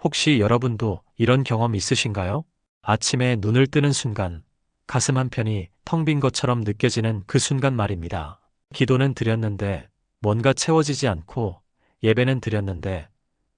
혹시 여러분도 이런 경험 있으신가요? 아침에 눈을 뜨는 순간 가슴 한편이 텅 빈 것처럼 느껴지는 그 순간 말입니다. 기도는 드렸는데 뭔가 채워지지 않고, 예배는 드렸는데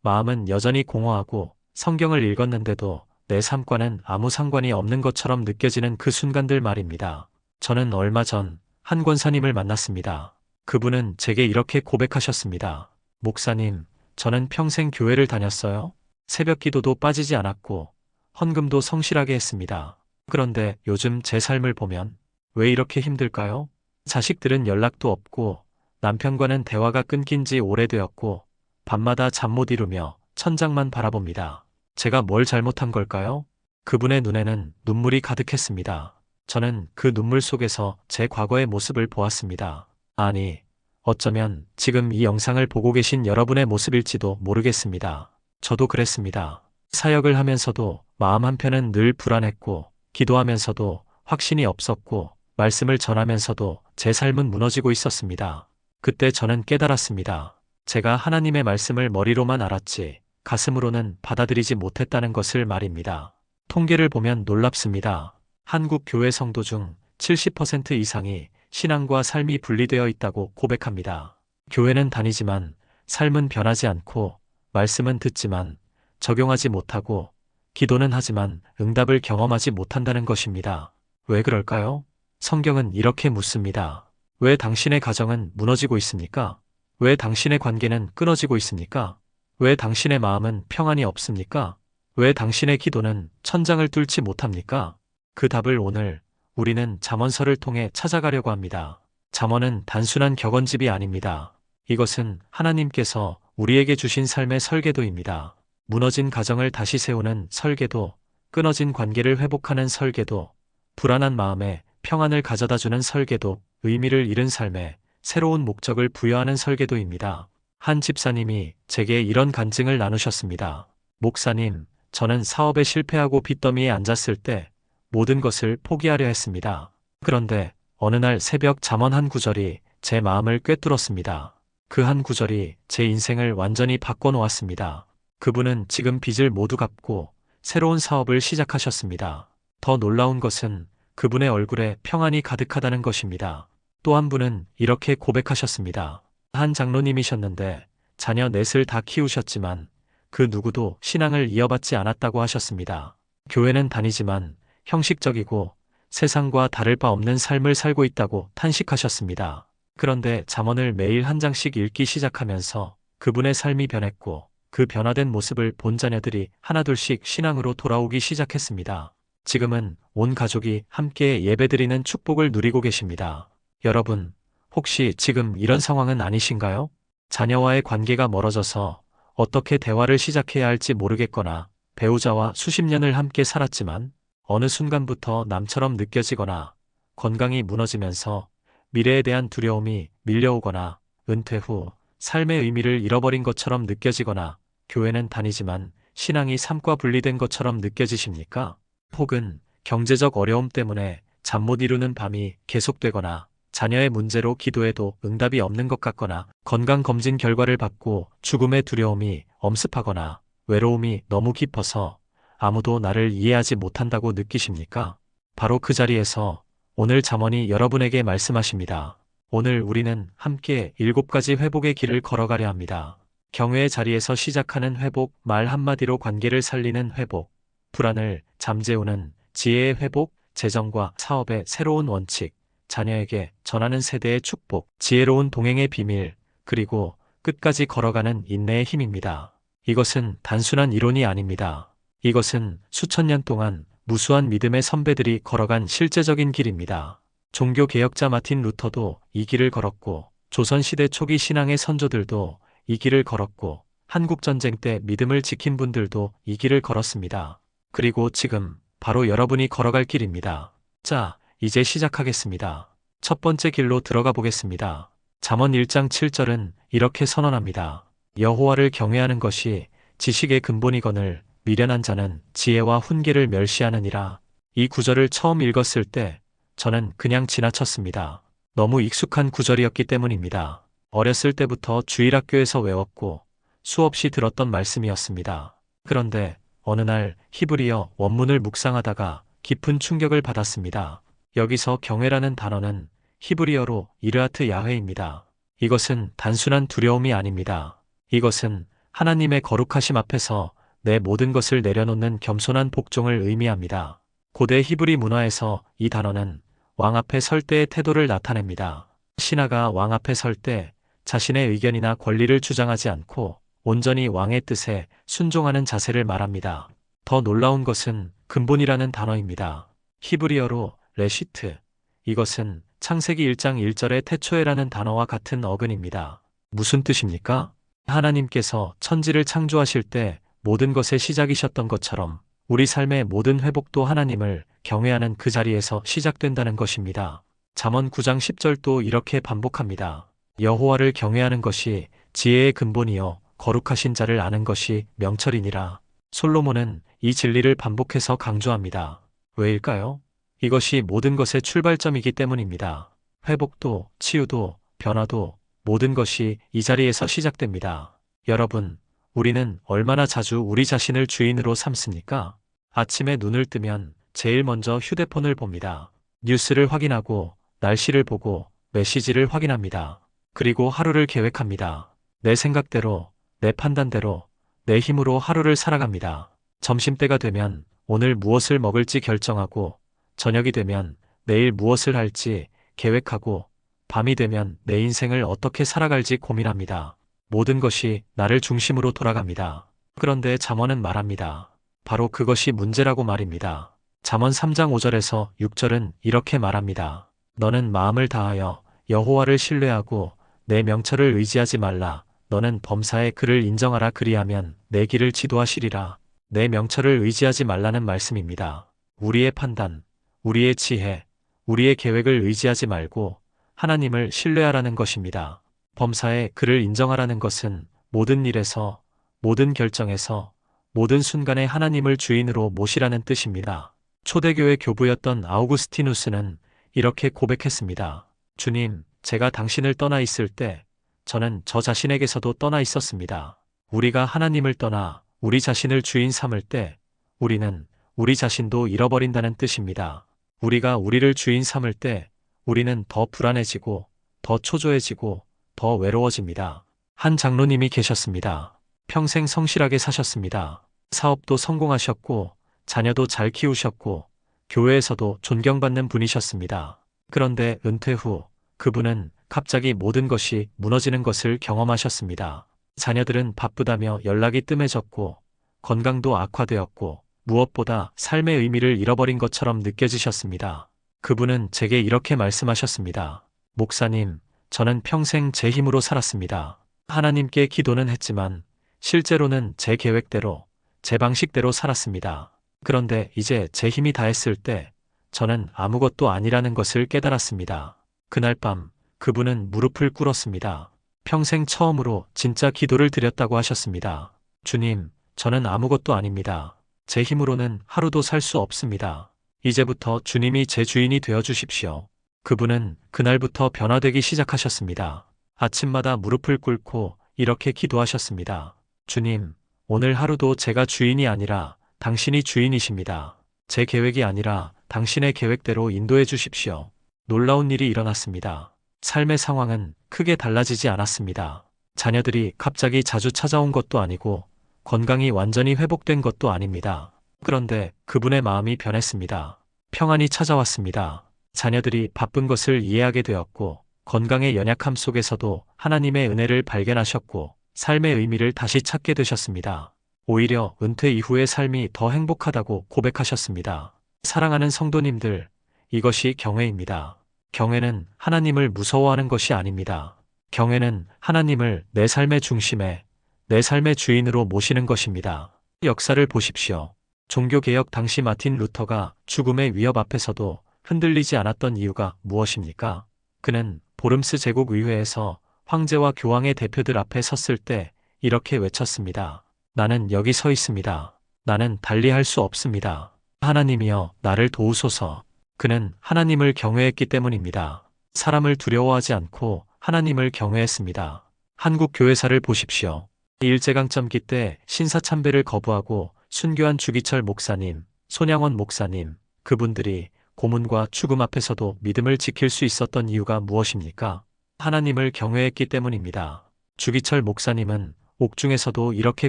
마음은 여전히 공허하고, 성경을 읽었는데도 내 삶과는 아무 상관이 없는 것처럼 느껴지는 그 순간들 말입니다. 저는 얼마 전 한 권사님을 만났습니다. 그분은 제게 이렇게 고백하셨습니다. 목사님, 저는 평생 교회를 다녔어요. 새벽 기도도 빠지지 않았고 헌금도 성실하게 했습니다. 그런데 요즘 제 삶을 보면 왜 이렇게 힘들까요? 자식들은 연락도 없고, 남편과는 대화가 끊긴 지 오래되었고, 밤마다 잠 못 이루며 천장만 바라봅니다. 제가 뭘 잘못한 걸까요? 그분의 눈에는 눈물이 가득했습니다. 저는 그 눈물 속에서 제 과거의 모습을 보았습니다. 아니, 어쩌면 지금 이 영상을 보고 계신 여러분의 모습일지도 모르겠습니다. 저도 그랬습니다. 사역을 하면서도 마음 한편은 늘 불안했고, 기도하면서도 확신이 없었고, 말씀을 전하면서도 제 삶은 무너지고 있었습니다. 그때 저는 깨달았습니다. 제가 하나님의 말씀을 머리로만 알았지 가슴으로는 받아들이지 못했다는 것을 말입니다. 통계를 보면 놀랍습니다. 한국 교회 성도 중 70% 이상이 신앙과 삶이 분리되어 있다고 고백합니다. 교회는 다니지만 삶은 변하지 않고, 말씀은 듣지만 적용하지 못하고, 기도는 하지만 응답을 경험하지 못한다는 것입니다. 왜 그럴까요? 성경은 이렇게 묻습니다. 왜 당신의 가정은 무너지고 있습니까? 왜 당신의 관계는 끊어지고 있습니까? 왜 당신의 마음은 평안이 없습니까? 왜 당신의 기도는 천장을 뚫지 못합니까? 그 답을 오늘 우리는 잠언서를 통해 찾아가려고 합니다. 잠언은 단순한 격언집이 아닙니다. 이것은 하나님께서 우리에게 주신 삶의 설계도입니다. 무너진 가정을 다시 세우는 설계도, 끊어진 관계를 회복하는 설계도, 불안한 마음에 평안을 가져다주는 설계도, 의미를 잃은 삶에 새로운 목적을 부여하는 설계도입니다. 한 집사님이 제게 이런 간증을 나누셨습니다. 목사님, 저는 사업에 실패하고 빚더미에 앉았을 때 모든 것을 포기하려 했습니다. 그런데 어느 날 새벽 잠언 한 구절이 제 마음을 꿰뚫었습니다. 그 한 구절이 제 인생을 완전히 바꿔놓았습니다. 그분은 지금 빚을 모두 갚고 새로운 사업을 시작하셨습니다. 더 놀라운 것은 그분의 얼굴에 평안이 가득하다는 것입니다. 또 한 분은 이렇게 고백하셨습니다. 한 장로님이셨는데 자녀 넷을 다 키우셨지만 그 누구도 신앙을 이어받지 않았다고 하셨습니다. 교회는 다니지만 형식적이고 세상과 다를 바 없는 삶을 살고 있다고 탄식하셨습니다. 그런데 잠언을 매일 한 장씩 읽기 시작하면서 그분의 삶이 변했고, 그 변화된 모습을 본 자녀들이 하나둘씩 신앙으로 돌아오기 시작했습니다. 지금은 온 가족이 함께 예배드리는 축복을 누리고 계십니다. 여러분, 혹시 지금 이런 상황은 아니신가요? 자녀와의 관계가 멀어져서 어떻게 대화를 시작해야 할지 모르겠거나, 배우자와 수십 년을 함께 살았지만 어느 순간부터 남처럼 느껴지거나, 건강이 무너지면서 미래에 대한 두려움이 밀려오거나, 은퇴 후 삶의 의미를 잃어버린 것처럼 느껴지거나, 교회는 다니지만 신앙이 삶과 분리된 것처럼 느껴지십니까? 혹은 경제적 어려움 때문에 잠 못 이루는 밤이 계속되거나, 자녀의 문제로 기도해도 응답이 없는 것 같거나, 건강검진 결과를 받고 죽음의 두려움이 엄습하거나, 외로움이 너무 깊어서 아무도 나를 이해하지 못한다고 느끼십니까? 바로 그 자리에서 오늘 잠언이 여러분에게 말씀하십니다. 오늘 우리는 함께 7가지 회복의 길을 걸어가려 합니다. 경외의 자리에서 시작하는 회복, 말 한마디로 관계를 살리는 회복, 불안을 잠재우는 지혜의 회복, 재정과 사업의 새로운 원칙, 자녀에게 전하는 세대의 축복, 지혜로운 동행의 비밀, 그리고 끝까지 걸어가는 인내의 힘입니다. 이것은 단순한 이론이 아닙니다. 이것은 수천 년 동안 무수한 믿음의 선배들이 걸어간 실제적인 길입니다. 종교개혁자 마틴 루터도 이 길을 걸었고, 조선시대 초기 신앙의 선조들도 이 길을 걸었고, 한국전쟁 때 믿음을 지킨 분들도 이 길을 걸었습니다. 그리고 지금 바로 여러분이 걸어갈 길입니다. 자, 이제 시작하겠습니다. 첫 번째 길로 들어가 보겠습니다. 잠언 1장 7절은 이렇게 선언합니다. 여호와를 경외하는 것이 지식의 근본이거늘 미련한 자는 지혜와 훈계를 멸시하느니라. 이 구절을 처음 읽었을 때 저는 그냥 지나쳤습니다. 너무 익숙한 구절이었기 때문입니다. 어렸을 때부터 주일학교에서 외웠고 수없이 들었던 말씀이었습니다. 그런데 어느 날 히브리어 원문을 묵상하다가 깊은 충격을 받았습니다. 여기서 경외라는 단어는 히브리어로 이르아트 야훼입니다. 이것은 단순한 두려움이 아닙니다. 이것은 하나님의 거룩하심 앞에서 내 모든 것을 내려놓는 겸손한 복종을 의미합니다. 고대 히브리 문화에서 이 단어는 왕 앞에 설 때의 태도를 나타냅니다. 신하가 왕 앞에 설 때 자신의 의견이나 권리를 주장하지 않고 온전히 왕의 뜻에 순종하는 자세를 말합니다. 더 놀라운 것은 근본이라는 단어입니다. 히브리어로 레시트. 이것은 창세기 1장 1절의 태초에라는 단어와 같은 어근입니다. 무슨 뜻입니까? 하나님께서 천지를 창조하실 때 모든 것의 시작이셨던 것처럼 우리 삶의 모든 회복도 하나님을 경외하는 그 자리에서 시작된다는 것입니다. 잠언 9장 10절도 이렇게 반복합니다. 여호와를 경외하는 것이 지혜의 근본이요 거룩하신 자를 아는 것이 명철이니라. 솔로몬은 이 진리를 반복해서 강조합니다. 왜일까요? 이것이 모든 것의 출발점이기 때문입니다. 회복도, 치유도, 변화도 모든 것이 이 자리에서 시작됩니다. 여러분, 우리는 얼마나 자주 우리 자신을 주인으로 삼습니까? 아침에 눈을 뜨면 제일 먼저 휴대폰을 봅니다. 뉴스를 확인하고, 날씨를 보고, 메시지를 확인합니다. 그리고 하루를 계획합니다. 내 생각대로, 내 판단대로, 내 힘으로 하루를 살아갑니다. 점심때가 되면 오늘 무엇을 먹을지 결정하고, 저녁이 되면 내일 무엇을 할지 계획하고, 밤이 되면 내 인생을 어떻게 살아갈지 고민합니다. 모든 것이 나를 중심으로 돌아갑니다. 그런데 잠언은 말합니다. 바로 그것이 문제라고 말입니다. 잠언 3장 5절에서 6절은 이렇게 말합니다. 너는 마음을 다하여 여호와를 신뢰하고 내 명철을 의지하지 말라. 너는 범사의 그를 인정하라. 그리하면 내 길을 지도하시리라. 내 명철을 의지하지 말라는 말씀입니다. 우리의 판단, 우리의 지혜, 우리의 계획을 의지하지 말고 하나님을 신뢰하라는 것입니다. 범사에 그를 인정하라는 것은 모든 일에서, 모든 결정에서, 모든 순간에 하나님을 주인으로 모시라는 뜻입니다. 초대교회 교부였던 아우구스티누스는 이렇게 고백했습니다. 주님, 제가 당신을 떠나 있을 때 저는 저 자신에게서도 떠나 있었습니다. 우리가 하나님을 떠나 우리 자신을 주인 삼을 때 우리는 우리 자신도 잃어버린다는 뜻입니다. 우리가 우리를 주인 삼을 때 우리는 더 불안해지고 더 초조해지고 더 외로워집니다. 한 장로님이 계셨습니다. 평생 성실하게 사셨습니다. 사업도 성공하셨고 자녀도 잘 키우셨고 교회에서도 존경받는 분이셨습니다. 그런데 은퇴 후 그분은 갑자기 모든 것이 무너지는 것을 경험하셨습니다. 자녀들은 바쁘다며 연락이 뜸해졌고 건강도 악화되었고 무엇보다 삶의 의미를 잃어버린 것처럼 느껴지셨습니다. 그분은 제게 이렇게 말씀하셨습니다. 목사님, 저는 평생 제 힘으로 살았습니다. 하나님께 기도는 했지만 실제로는 제 계획대로, 제 방식대로 살았습니다. 그런데 이제 제 힘이 다했을 때 저는 아무것도 아니라는 것을 깨달았습니다. 그날 밤 그분은 무릎을 꿇었습니다. 평생 처음으로 진짜 기도를 드렸다고 하셨습니다. 주님, 저는 아무것도 아닙니다. 제 힘으로는 하루도 살 수 없습니다. 이제부터 주님이 제 주인이 되어 주십시오. 그분은 그날부터 변화되기 시작하셨습니다. 아침마다 무릎을 꿇고 이렇게 기도하셨습니다. 주님, 오늘 하루도 제가 주인이 아니라 당신이 주인이십니다. 제 계획이 아니라 당신의 계획대로 인도해 주십시오. 놀라운 일이 일어났습니다. 삶의 상황은 크게 달라지지 않았습니다. 자녀들이 갑자기 자주 찾아온 것도 아니고 건강이 완전히 회복된 것도 아닙니다. 그런데 그분의 마음이 변했습니다. 평안이 찾아왔습니다. 자녀들이 바쁜 것을 이해하게 되었고 건강의 연약함 속에서도 하나님의 은혜를 발견하셨고 삶의 의미를 다시 찾게 되셨습니다. 오히려 은퇴 이후의 삶이 더 행복하다고 고백하셨습니다. 사랑하는 성도님들, 이것이 경외입니다. 경외는 하나님을 무서워하는 것이 아닙니다. 경외는 하나님을 내 삶의 중심에, 내 삶의 주인으로 모시는 것입니다. 역사를 보십시오. 종교개혁 당시 마틴 루터가 죽음의 위협 앞에서도 흔들리지 않았던 이유가 무엇입니까? 그는 보름스 제국 의회에서 황제와 교황의 대표들 앞에 섰을 때 이렇게 외쳤습니다. 나는 여기 서 있습니다. 나는 달리할 수 없습니다. 하나님이여 나를 도우소서. 그는 하나님을 경외했기 때문입니다. 사람을 두려워하지 않고 하나님을 경외했습니다. 한국 교회사를 보십시오. 일제강점기 때 신사참배를 거부하고 순교한 주기철 목사님, 손양원 목사님, 그분들이 고문과 죽음 앞에서도 믿음을 지킬 수 있었던 이유가 무엇입니까? 하나님을 경외했기 때문입니다. 주기철 목사님은 옥중에서도 이렇게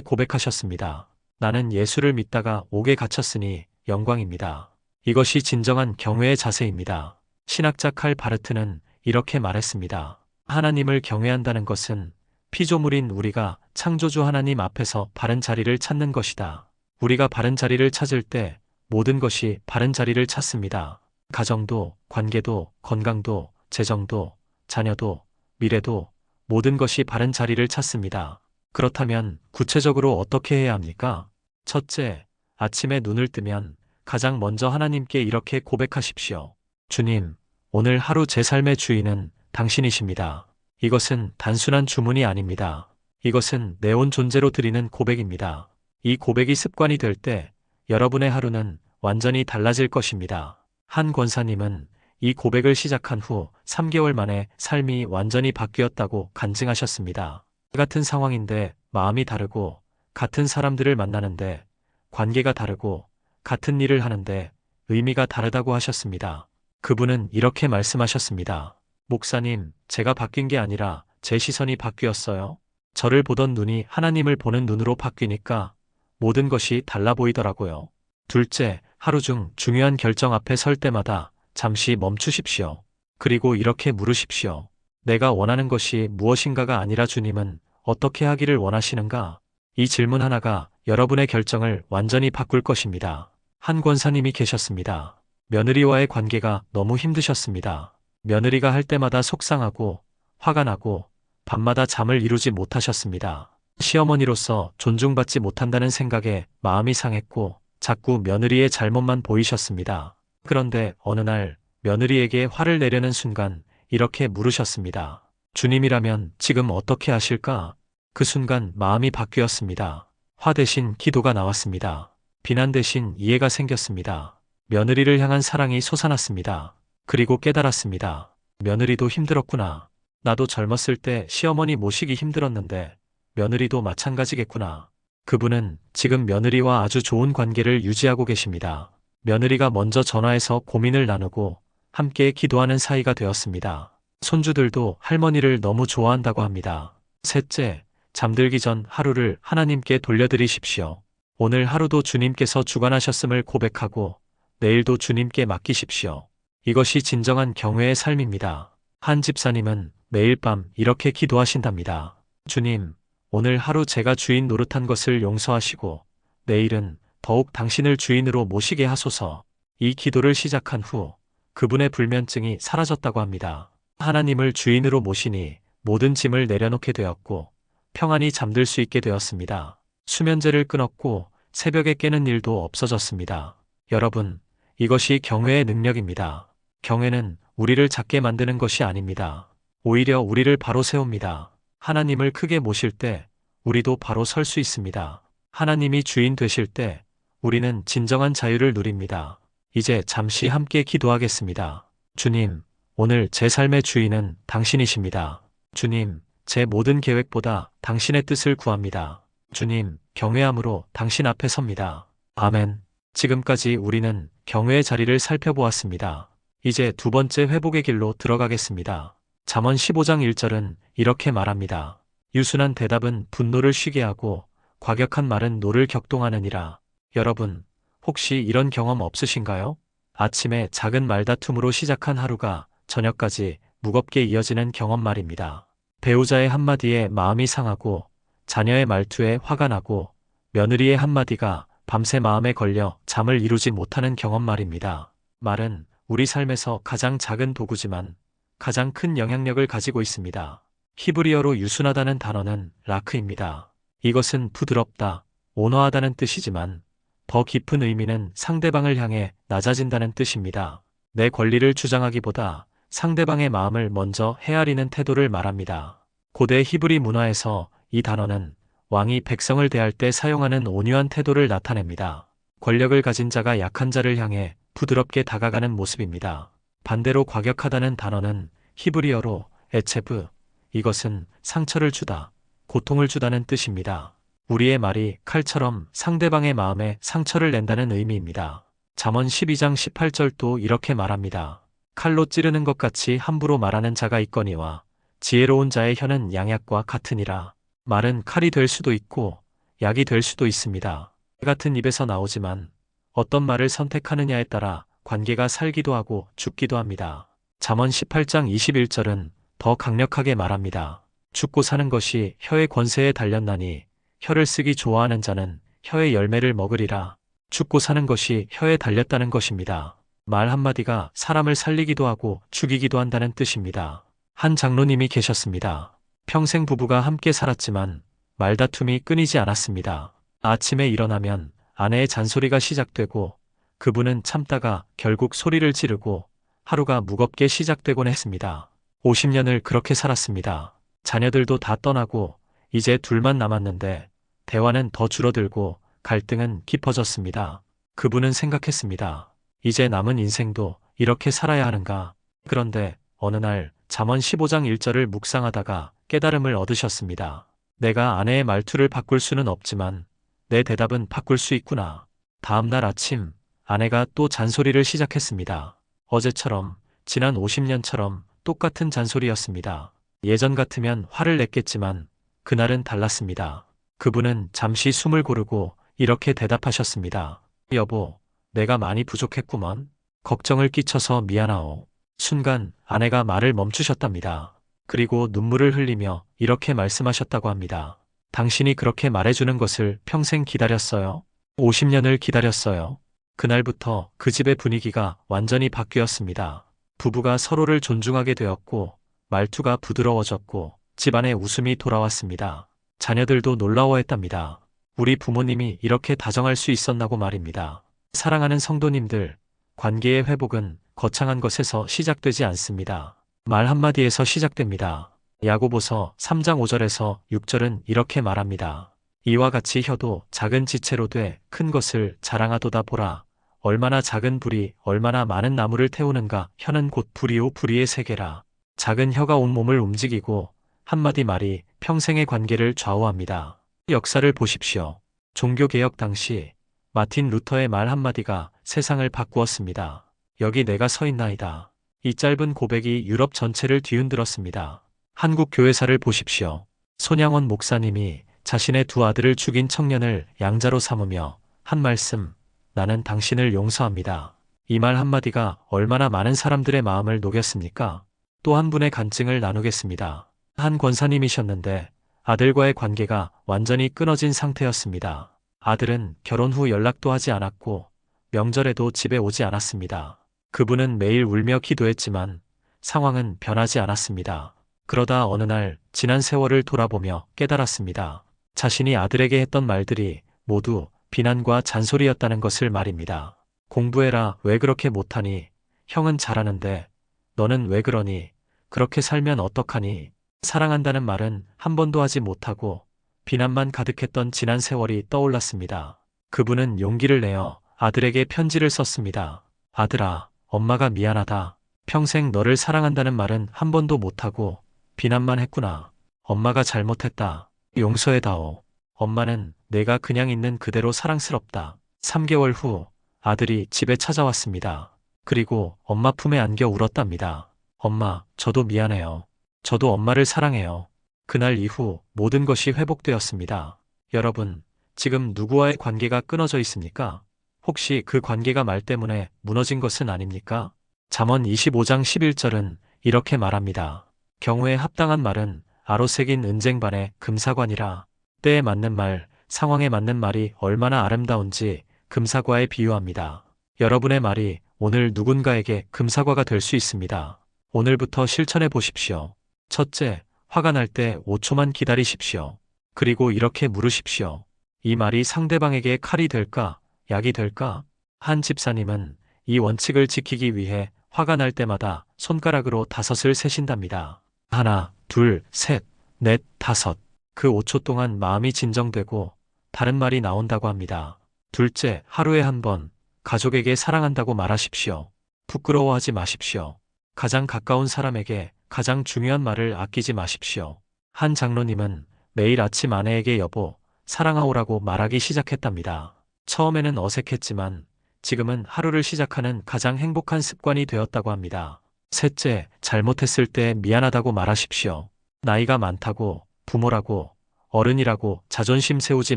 고백하셨습니다. 나는 예수를 믿다가 옥에 갇혔으니 영광입니다. 이것이 진정한 경외의 자세입니다. 신학자 칼 바르트는 이렇게 말했습니다. 하나님을 경외한다는 것은 피조물인 우리가 창조주 하나님 앞에서 바른 자리를 찾는 것이다. 우리가 바른 자리를 찾을 때 모든 것이 바른 자리를 찾습니다. 가정도, 관계도, 건강도, 재정도, 자녀도, 미래도 모든 것이 바른 자리를 찾습니다. 그렇다면 구체적으로 어떻게 해야 합니까? 첫째, 아침에 눈을 뜨면 가장 먼저 하나님께 이렇게 고백하십시오. 주님, 오늘 하루 제 삶의 주인은 당신이십니다. 이것은 단순한 주문이 아닙니다. 이것은 내 온 존재로 드리는 고백입니다. 이 고백이 습관이 될 때 여러분의 하루는 완전히 달라질 것입니다. 한 권사님은 이 고백을 시작한 후 3개월 만에 삶이 완전히 바뀌었다고 간증하셨습니다. 같은 상황인데 마음이 다르고 같은 사람들을 만나는데 관계가 다르고 같은 일을 하는데 의미가 다르다고 하셨습니다. 그분은 이렇게 말씀하셨습니다. 목사님, 제가 바뀐 게 아니라 제 시선이 바뀌었어요. 저를 보던 눈이 하나님을 보는 눈으로 바뀌니까 모든 것이 달라 보이더라고요. 둘째, 하루 중 중요한 결정 앞에 설 때마다 잠시 멈추십시오. 그리고 이렇게 물으십시오. 내가 원하는 것이 무엇인가가 아니라 주님은 어떻게 하기를 원하시는가? 이 질문 하나가 여러분의 결정을 완전히 바꿀 것입니다. 한 권사님이 계셨습니다. 며느리와의 관계가 너무 힘드셨습니다. 며느리가 할 때마다 속상하고 화가 나고 밤마다 잠을 이루지 못하셨습니다. 시어머니로서 존중받지 못한다는 생각에 마음이 상했고 자꾸 며느리의 잘못만 보이셨습니다. 그런데 어느 날 며느리에게 화를 내려는 순간 이렇게 물으셨습니다. 주님이라면 지금 어떻게 하실까? 그 순간 마음이 바뀌었습니다. 화 대신 기도가 나왔습니다. 비난 대신 이해가 생겼습니다. 며느리를 향한 사랑이 솟아났습니다. 그리고 깨달았습니다. 며느리도 힘들었구나. 나도 젊었을 때 시어머니 모시기 힘들었는데 며느리도 마찬가지겠구나. 그분은 지금 며느리와 아주 좋은 관계를 유지하고 계십니다. 며느리가 먼저 전화해서 고민을 나누고 함께 기도하는 사이가 되었습니다. 손주들도 할머니를 너무 좋아한다고 합니다. 셋째, 잠들기 전 하루를 하나님께 돌려드리십시오. 오늘 하루도 주님께서 주관하셨음을 고백하고 내일도 주님께 맡기십시오. 이것이 진정한 경외의 삶입니다. 한 집사님은 매일 밤 이렇게 기도하신답니다. 주님, 오늘 하루 제가 주인 노릇한 것을 용서하시고 내일은 더욱 당신을 주인으로 모시게 하소서. 이 기도를 시작한 후 그분의 불면증이 사라졌다고 합니다. 하나님을 주인으로 모시니 모든 짐을 내려놓게 되었고 평안히 잠들 수 있게 되었습니다. 수면제를 끊었고 새벽에 깨는 일도 없어졌습니다. 여러분, 이것이 경외의 능력입니다. 경외는 우리를 작게 만드는 것이 아닙니다. 오히려 우리를 바로 세웁니다. 하나님을 크게 모실 때 우리도 바로 설 수 있습니다. 하나님이 주인 되실 때 우리는 진정한 자유를 누립니다. 이제 잠시 함께 기도하겠습니다. 주님, 오늘 제 삶의 주인은 당신이십니다. 주님, 제 모든 계획보다 당신의 뜻을 구합니다. 주님, 경외함으로 당신 앞에 섭니다. 아멘. 지금까지 우리는 경외의 자리를 살펴보았습니다. 이제 두 번째 회복의 길로 들어가겠습니다. 잠언 15장 1절은 이렇게 말합니다. 유순한 대답은 분노를 쉬게 하고 과격한 말은 노를 격동하느니라. 여러분, 혹시 이런 경험 없으신가요? 아침에 작은 말다툼으로 시작한 하루가 저녁까지 무겁게 이어지는 경험 말입니다. 배우자의 한마디에 마음이 상하고 자녀의 말투에 화가 나고 며느리의 한마디가 밤새 마음에 걸려 잠을 이루지 못하는 경험 말입니다. 말은 우리 삶에서 가장 작은 도구지만 가장 큰 영향력을 가지고 있습니다. 히브리어로 유순하다는 단어는 라크입니다. 이것은 부드럽다, 온화하다는 뜻이지만 더 깊은 의미는 상대방을 향해 낮아진다는 뜻입니다. 내 권리를 주장하기보다 상대방의 마음을 먼저 헤아리는 태도를 말합니다. 고대 히브리 문화에서 이 단어는 왕이 백성을 대할 때 사용하는 온유한 태도를 나타냅니다. 권력을 가진 자가 약한 자를 향해 부드럽게 다가가는 모습입니다. 반대로 과격하다는 단어는 히브리어로 에체브, 이것은 상처를 주다, 고통을 주다는 뜻입니다. 우리의 말이 칼처럼 상대방의 마음에 상처를 낸다는 의미입니다. 잠언 12장 18절도 이렇게 말합니다. 칼로 찌르는 것 같이 함부로 말하는 자가 있거니와 지혜로운 자의 혀는 양약과 같으니라. 말은 칼이 될 수도 있고 약이 될 수도 있습니다. 같은 입에서 나오지만 어떤 말을 선택하느냐에 따라 관계가 살기도 하고 죽기도 합니다. 잠언 18장 21절은 더 강력하게 말합니다. 죽고 사는 것이 혀의 권세에 달렸나니 혀를 쓰기 좋아하는 자는 혀의 열매를 먹으리라. 죽고 사는 것이 혀에 달렸다는 것입니다. 말 한마디가 사람을 살리기도 하고 죽이기도 한다는 뜻입니다. 한 장로님이 계셨습니다. 평생 부부가 함께 살았지만 말다툼이 끊이지 않았습니다. 아침에 일어나면 아내의 잔소리가 시작되고 그분은 참다가 결국 소리를 지르고 하루가 무겁게 시작되곤 했습니다. 50년을 그렇게 살았습니다. 자녀들도 다 떠나고 이제 둘만 남았는데 대화는 더 줄어들고 갈등은 깊어졌습니다. 그분은 생각했습니다. 이제 남은 인생도 이렇게 살아야 하는가? 그런데 어느 날 잠언 15장 1절을 묵상하다가 깨달음을 얻으셨습니다. 내가 아내의 말투를 바꿀 수는 없지만 내 대답은 바꿀 수 있구나. 다음 날 아침 아내가 또 잔소리를 시작했습니다. 어제처럼 지난 50년처럼 똑같은 잔소리였습니다. 예전 같으면 화를 냈겠지만 그날은 달랐습니다. 그분은 잠시 숨을 고르고 이렇게 대답하셨습니다. 여보, 내가 많이 부족했구먼. 걱정을 끼쳐서 미안하오. 순간 아내가 말을 멈추셨답니다. 그리고 눈물을 흘리며 이렇게 말씀하셨다고 합니다. 당신이 그렇게 말해주는 것을 평생 기다렸어요. 50년을 기다렸어요. 그날부터 그 집의 분위기가 완전히 바뀌었습니다. 부부가 서로를 존중하게 되었고 말투가 부드러워졌고 집안에 웃음이 돌아왔습니다. 자녀들도 놀라워했답니다. 우리 부모님이 이렇게 다정할 수 있었나고 말입니다. 사랑하는 성도님들, 관계의 회복은 거창한 것에서 시작되지 않습니다. 말 한마디에서 시작됩니다. 야고보서 3장 5절에서 6절은 이렇게 말합니다. 이와 같이 혀도 작은 지체로 돼 큰 것을 자랑하도다 보라. 얼마나 작은 불이 얼마나 많은 나무를 태우는가. 혀는 곧 불이요 불의의 세계라. 작은 혀가 온몸을 움직이고 한마디 말이 평생의 관계를 좌우합니다. 역사를 보십시오. 종교개혁 당시 마틴 루터의 말 한마디가 세상을 바꾸었습니다. 여기 내가 서 있나이다. 이 짧은 고백이 유럽 전체를 뒤흔들었습니다. 한국 교회사를 보십시오. 손양원 목사님이 자신의 두 아들을 죽인 청년을 양자로 삼으며 한 말씀, 나는 당신을 용서합니다. 이 말 한마디가 얼마나 많은 사람들의 마음을 녹였습니까? 또 한 분의 간증을 나누겠습니다. 한 권사님이셨는데 아들과의 관계가 완전히 끊어진 상태였습니다. 아들은 결혼 후 연락도 하지 않았고 명절에도 집에 오지 않았습니다. 그분은 매일 울며 기도했지만 상황은 변하지 않았습니다. 그러다 어느 날 지난 세월을 돌아보며 깨달았습니다. 자신이 아들에게 했던 말들이 모두 비난과 잔소리였다는 것을 말입니다. 공부해라, 왜 그렇게 못하니? 형은 잘하는데 너는 왜 그러니? 그렇게 살면 어떡하니? 사랑한다는 말은 한 번도 하지 못하고 비난만 가득했던 지난 세월이 떠올랐습니다. 그분은 용기를 내어 아들에게 편지를 썼습니다. 아들아, 엄마가 미안하다. 평생 너를 사랑한다는 말은 한 번도 못하고 비난만 했구나. 엄마가 잘못했다. 용서해다오. 엄마는 내가 그냥 있는 그대로 사랑스럽다. 3개월 후 아들이 집에 찾아왔습니다. 그리고 엄마 품에 안겨 울었답니다. 엄마, 저도 미안해요. 저도 엄마를 사랑해요. 그날 이후 모든 것이 회복되었습니다. 여러분, 지금 누구와의 관계가 끊어져 있습니까? 혹시 그 관계가 말 때문에 무너진 것은 아닙니까? 잠언 25장 11절은 이렇게 말합니다. 경우에 합당한 말은 아로 새긴 은쟁반의 금사관이라. 때에 맞는 말, 상황에 맞는 말이 얼마나 아름다운지 금사과에 비유합니다. 여러분의 말이 오늘 누군가에게 금사과가 될 수 있습니다. 오늘부터 실천해 보십시오. 첫째, 화가 날 때 5초만 기다리십시오. 그리고 이렇게 물으십시오. 이 말이 상대방에게 칼이 될까, 약이 될까? 한 집사님은 이 원칙을 지키기 위해 화가 날 때마다 손가락으로 5을 세신답니다. 하나, 둘, 셋, 넷, 5. 그 5초 동안 마음이 진정되고 다른 말이 나온다고 합니다. 둘째, 하루에 한 번 가족에게 사랑한다고 말하십시오. 부끄러워하지 마십시오. 가장 가까운 사람에게 가장 중요한 말을 아끼지 마십시오. 한 장로님은 매일 아침 아내에게 여보, 사랑하오라고 말하기 시작했답니다. 처음에는 어색했지만 지금은 하루를 시작하는 가장 행복한 습관이 되었다고 합니다. 셋째, 잘못했을 때 미안하다고 말하십시오. 나이가 많다고, 부모라고, 어른이라고 자존심 세우지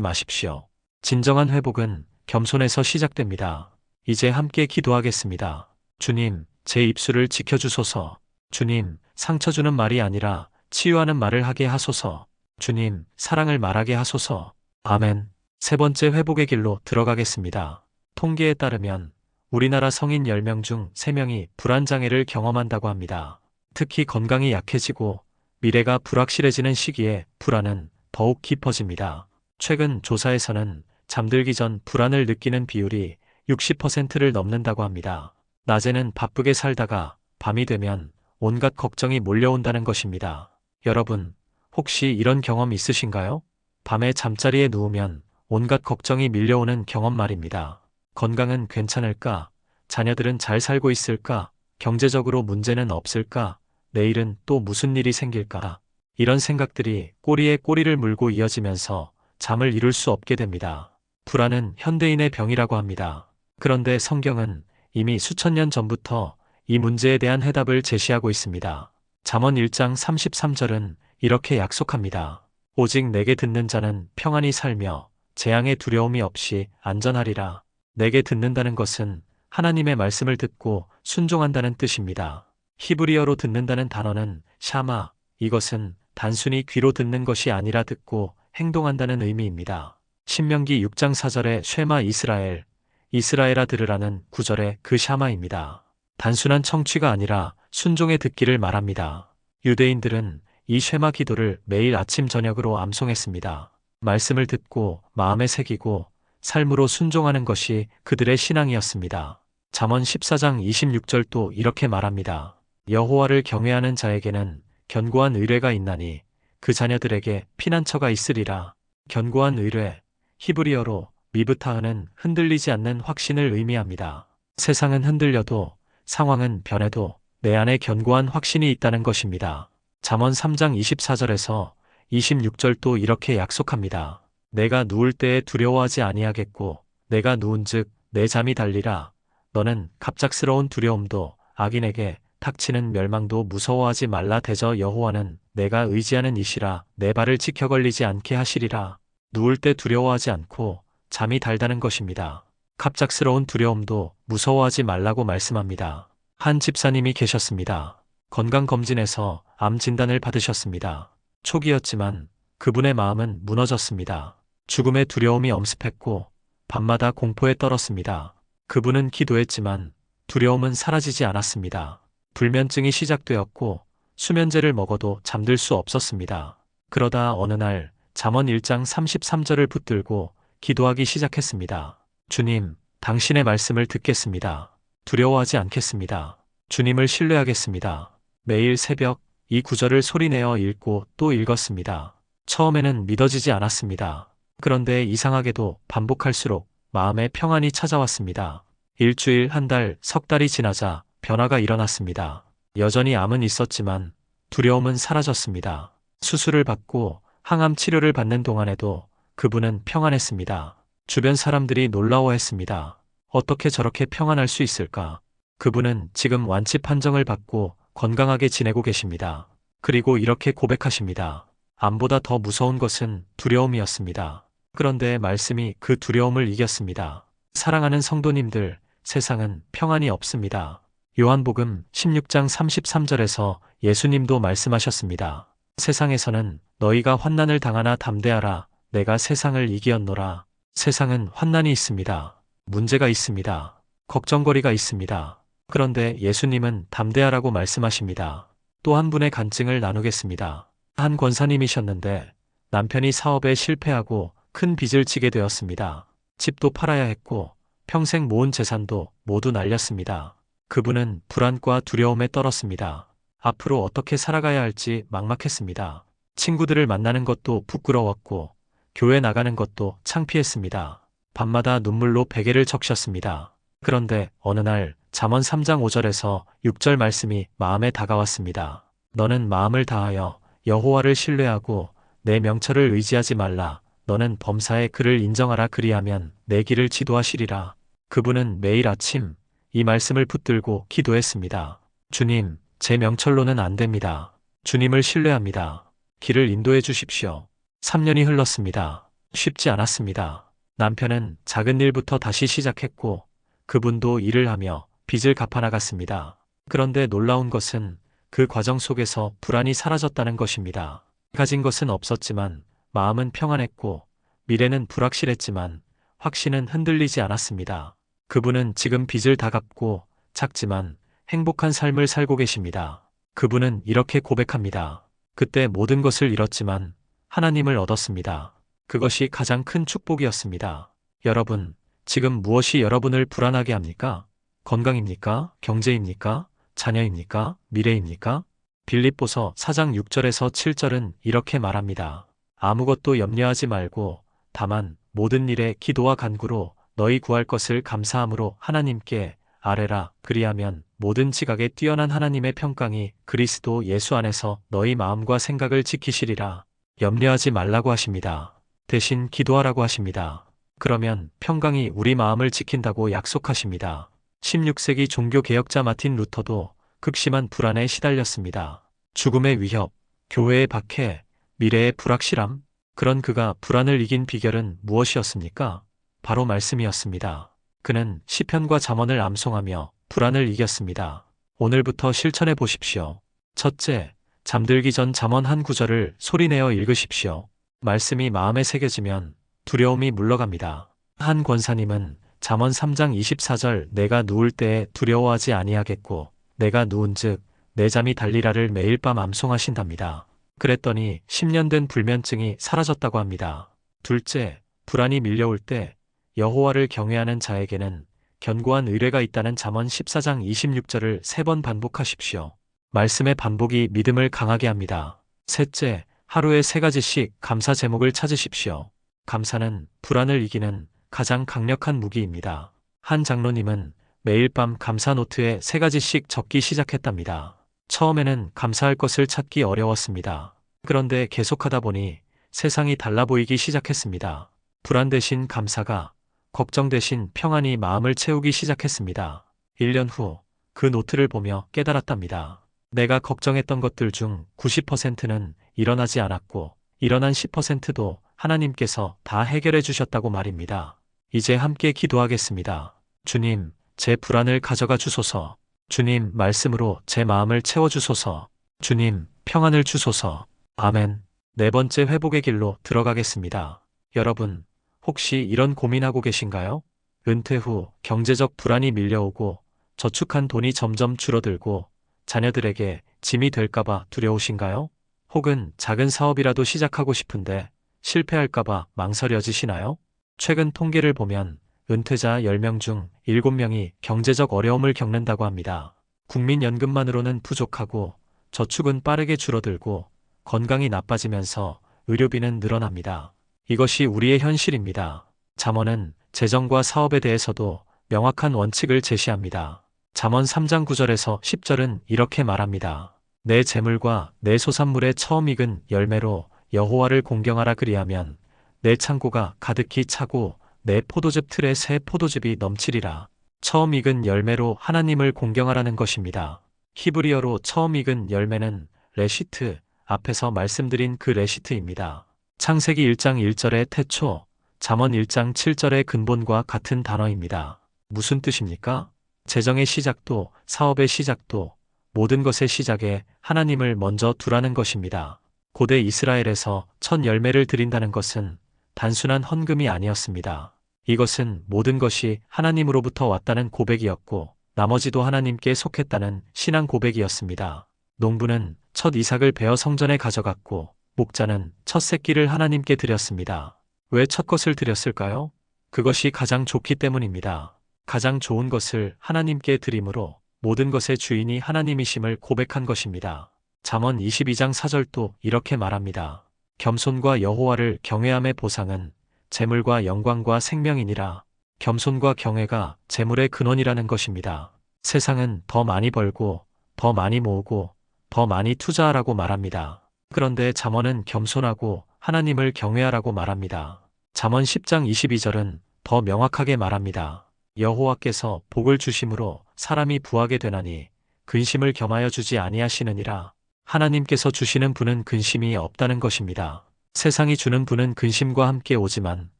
마십시오. 진정한 회복은 겸손에서 시작됩니다. 이제 함께 기도하겠습니다. 주님, 제 입술을 지켜주소서. 주님, 상처 주는 말이 아니라 치유하는 말을 하게 하소서. 주님, 사랑을 말하게 하소서. 아멘. 세 번째 회복의 길로 들어가겠습니다. 통계에 따르면 우리나라 성인 10명 중 3명이 불안장애를 경험한다고 합니다. 특히 건강이 약해지고 미래가 불확실해지는 시기에 불안은 더욱 깊어집니다. 최근 조사에서는 잠들기 전 불안을 느끼는 비율이 60%를 넘는다고 합니다. 낮에는 바쁘게 살다가 밤이 되면 온갖 걱정이 몰려온다는 것입니다. 여러분, 혹시 이런 경험 있으신가요? 밤에 잠자리에 누우면 온갖 걱정이 밀려오는 경험 말입니다. 건강은 괜찮을까? 자녀들은 잘 살고 있을까? 경제적으로 문제는 없을까? 내일은 또 무슨 일이 생길까? 이런 생각들이 꼬리에 꼬리를 물고 이어지면서 잠을 이룰 수 없게 됩니다. 불안은 현대인의 병이라고 합니다. 그런데 성경은 이미 수천 년 전부터 이 문제에 대한 해답을 제시하고 있습니다. 잠언 1장 33절은 이렇게 약속합니다. 오직 내게 듣는 자는 평안히 살며 재앙의 두려움이 없이 안전하리라. 내게 듣는다는 것은 하나님의 말씀을 듣고 순종한다는 뜻입니다. 히브리어로 듣는다는 단어는 샤마, 이것은 단순히 귀로 듣는 것이 아니라 듣고 행동한다는 의미입니다. 신명기 6장 4절의 쉐마 이스라엘, 이스라엘아 들으라는 9절의 그 샤마입니다. 단순한 청취가 아니라 순종의 듣기를 말합니다. 유대인들은 이 쉐마 기도를 매일 아침 저녁으로 암송했습니다. 말씀을 듣고 마음에 새기고 삶으로 순종하는 것이 그들의 신앙이었습니다. 잠언 14장 26절도 이렇게 말합니다. 여호와를 경외하는 자에게는 견고한 의뢰가 있나니 그 자녀들에게 피난처가 있으리라. 견고한 의뢰, 히브리어로 미브타흐는 흔들리지 않는 확신을 의미합니다. 세상은 흔들려도 상황은 변해도 내 안에 견고한 확신이 있다는 것입니다. 잠언 3장 24절에서 26절도 이렇게 약속합니다. 내가 누울 때에 두려워하지 아니하겠고 내가 누운즉 내 잠이 달리라. 너는 갑작스러운 두려움도 악인에게 닥치는 멸망도 무서워하지 말라. 대저 여호와는 내가 의지하는 이시라. 내 발을 지켜 걸리지 않게 하시리라. 누울 때 두려워하지 않고 잠이 달다는 것입니다. 갑작스러운 두려움도 무서워하지 말라고 말씀합니다. 한 집사님이 계셨습니다. 건강검진에서 암 진단을 받으셨습니다. 초기였지만 그분의 마음은 무너졌습니다. 죽음의 두려움이 엄습했고 밤마다 공포에 떨었습니다. 그분은 기도했지만 두려움은 사라지지 않았습니다. 불면증이 시작되었고 수면제를 먹어도 잠들 수 없었습니다. 그러다 어느 날 잠언 1장 33절을 붙들고 기도하기 시작했습니다. 주님, 당신의 말씀을 듣겠습니다. 두려워하지 않겠습니다. 주님을 신뢰하겠습니다. 매일 새벽 이 구절을 소리내어 읽고 또 읽었습니다. 처음에는 믿어지지 않았습니다. 그런데 이상하게도 반복할수록 마음에 평안이 찾아왔습니다. 일주일, 한 달, 석 달이 지나자 변화가 일어났습니다. 여전히 암은 있었지만 두려움은 사라졌습니다. 수술을 받고 항암 치료를 받는 동안에도 그분은 평안했습니다. 주변 사람들이 놀라워했습니다. 어떻게 저렇게 평안할 수 있을까? 그분은 지금 완치 판정을 받고 건강하게 지내고 계십니다. 그리고 이렇게 고백하십니다. 암보다 더 무서운 것은 두려움이었습니다. 그런데 말씀이 그 두려움을 이겼습니다. 사랑하는 성도님들, 세상은 평안이 없습니다. 요한복음 16장 33절에서 예수님도 말씀하셨습니다. 세상에서는 너희가 환난을 당하나 담대하라. 내가 세상을 이기었노라. 세상은 환난이 있습니다. 문제가 있습니다. 걱정거리가 있습니다. 그런데 예수님은 담대하라고 말씀하십니다. 또 한 분의 간증을 나누겠습니다. 한 권사님이셨는데 남편이 사업에 실패하고 큰 빚을 지게 되었습니다. 집도 팔아야 했고 평생 모은 재산도 모두 날렸습니다. 그분은 불안과 두려움에 떨었습니다. 앞으로 어떻게 살아가야 할지 막막했습니다. 친구들을 만나는 것도 부끄러웠고 교회 나가는 것도 창피했습니다. 밤마다 눈물로 베개를 적셨습니다. 그런데 어느 날 잠언 3장 5절에서 6절 말씀이 마음에 다가왔습니다. 너는 마음을 다하여 여호와를 신뢰하고 내 명철을 의지하지 말라. 너는 범사의 그를 인정하라. 그리하면 내 길을 지도하시리라. 그분은 매일 아침 이 말씀을 붙들고 기도했습니다. 주님, 제 명철로는 안 됩니다. 주님을 신뢰합니다. 길을 인도해 주십시오. 3년이 흘렀습니다. 쉽지 않았습니다. 남편은 작은 일부터 다시 시작했고 그분도 일을 하며 빚을 갚아나갔습니다. 그런데 놀라운 것은 그 과정 속에서 불안이 사라졌다는 것입니다. 가진 것은 없었지만 마음은 평안했고 미래는 불확실했지만 확신은 흔들리지 않았습니다. 그분은 지금 빚을 다 갚고 작지만 행복한 삶을 살고 계십니다. 그분은 이렇게 고백합니다. 그때 모든 것을 잃었지만 하나님을 얻었습니다. 그것이 가장 큰 축복이었습니다. 여러분, 지금 무엇이 여러분을 불안하게 합니까? 건강입니까? 경제입니까? 자녀입니까? 미래입니까? 빌립보서 4장 6절에서 7절은 이렇게 말합니다. 아무것도 염려하지 말고 다만 모든 일에 기도와 간구로 너희 구할 것을 감사함으로 하나님께 아뢰라. 그리하면 모든 지각에 뛰어난 하나님의 평강이 그리스도 예수 안에서 너희 마음과 생각을 지키시리라. 염려하지 말라고 하십니다. 대신 기도하라고 하십니다. 그러면 평강이 우리 마음을 지킨다고 약속하십니다. 16세기 종교개혁자 마틴 루터도 극심한 불안에 시달렸습니다. 죽음의 위협, 교회의 박해, 미래의 불확실함. 그런 그가 불안을 이긴 비결은 무엇이었습니까? 바로 말씀이었습니다. 그는 시편과 잠언을 암송하며 불안을 이겼습니다. 오늘부터 실천해 보십시오. 첫째, 잠들기 전 잠언 한 구절을 소리내어 읽으십시오. 말씀이 마음에 새겨지면 두려움이 물러갑니다. 한 권사님은 잠언 3장 24절 내가 누울 때에 두려워하지 아니하겠고 내가 누운즉 내 잠이 달리라를 매일 밤 암송하신답니다. 그랬더니 10년 된 불면증이 사라졌다고 합니다. 둘째, 불안이 밀려올 때 여호와를 경외하는 자에게는 견고한 의뢰가 있다는 잠언 14장 26절을 3번 반복하십시오. 말씀의 반복이 믿음을 강하게 합니다. 셋째, 하루에 3가지씩 감사 제목을 찾으십시오. 감사는 불안을 이기는 가장 강력한 무기입니다. 한 장로님은 매일 밤 감사 노트에 3가지씩 적기 시작했답니다. 처음에는 감사할 것을 찾기 어려웠습니다. 그런데 계속하다 보니 세상이 달라 보이기 시작했습니다. 불안 대신 감사가, 걱정 대신 평안이 마음을 채우기 시작했습니다. 1년 후 그 노트를 보며 깨달았답니다. 내가 걱정했던 것들 중 90%는 일어나지 않았고 일어난 10%도 하나님께서 다 해결해 주셨다고 말입니다. 이제 함께 기도하겠습니다. 주님, 제 불안을 가져가 주소서. 주님, 말씀으로 제 마음을 채워주소서. 주님, 평안을 주소서. 아멘. 네 번째 회복의 길로 들어가겠습니다. 여러분, 혹시 이런 고민하고 계신가요? 은퇴 후 경제적 불안이 밀려오고 저축한 돈이 점점 줄어들고 자녀들에게 짐이 될까봐 두려우신가요? 혹은 작은 사업이라도 시작하고 싶은데 실패할까봐 망설여지시나요? 최근 통계를 보면 은퇴자 10명 중 7명이 경제적 어려움을 겪는다고 합니다. 국민연금만으로는 부족하고 저축은 빠르게 줄어들고 건강이 나빠지면서 의료비는 늘어납니다. 이것이 우리의 현실입니다. 잠언은 재정과 사업에 대해서도 명확한 원칙을 제시합니다. 잠언 3장 9절에서 10절은 이렇게 말합니다. 내 재물과 내 소산물의 처음 익은 열매로 여호와를 공경하라. 그리하면 내 창고가 가득히 차고 내 포도즙 틀에 새 포도즙이 넘치리라. 처음 익은 열매로 하나님을 공경하라는 것입니다. 히브리어로 처음 익은 열매는 레시트, 앞에서 말씀드린 그 레시트입니다. 창세기 1장 1절의 태초, 잠언 1장 7절의 근본과 같은 단어입니다. 무슨 뜻입니까? 재정의 시작도, 사업의 시작도, 모든 것의 시작에 하나님을 먼저 두라는 것입니다. 고대 이스라엘에서 첫 열매를 드린다는 것은 단순한 헌금이 아니었습니다. 이것은 모든 것이 하나님으로부터 왔다는 고백이었고 나머지도 하나님께 속했다는 신앙 고백이었습니다. 농부는 첫 이삭을 베어 성전에 가져갔고 목자는 첫 새끼를 하나님께 드렸습니다. 왜 첫 것을 드렸을까요? 그것이 가장 좋기 때문입니다. 가장 좋은 것을 하나님께 드림으로 모든 것의 주인이 하나님이심을 고백한 것입니다. 잠언 22장 4절도 이렇게 말합니다. 겸손과 여호와를 경외함의 보상은 재물과 영광과 생명이니라. 겸손과 경외가 재물의 근원이라는 것입니다. 세상은 더 많이 벌고 더 많이 모으고 더 많이 투자하라고 말합니다. 그런데 잠언은 겸손하고 하나님을 경외하라고 말합니다. 잠언 10장 22절은 더 명확하게 말합니다. 여호와께서 복을 주심으로 사람이 부하게 되나니 근심을 겸하여 주지 아니하시느니라. 하나님께서 주시는 분은 근심이 없다는 것입니다. 세상이 주는 분은 근심과 함께 오지만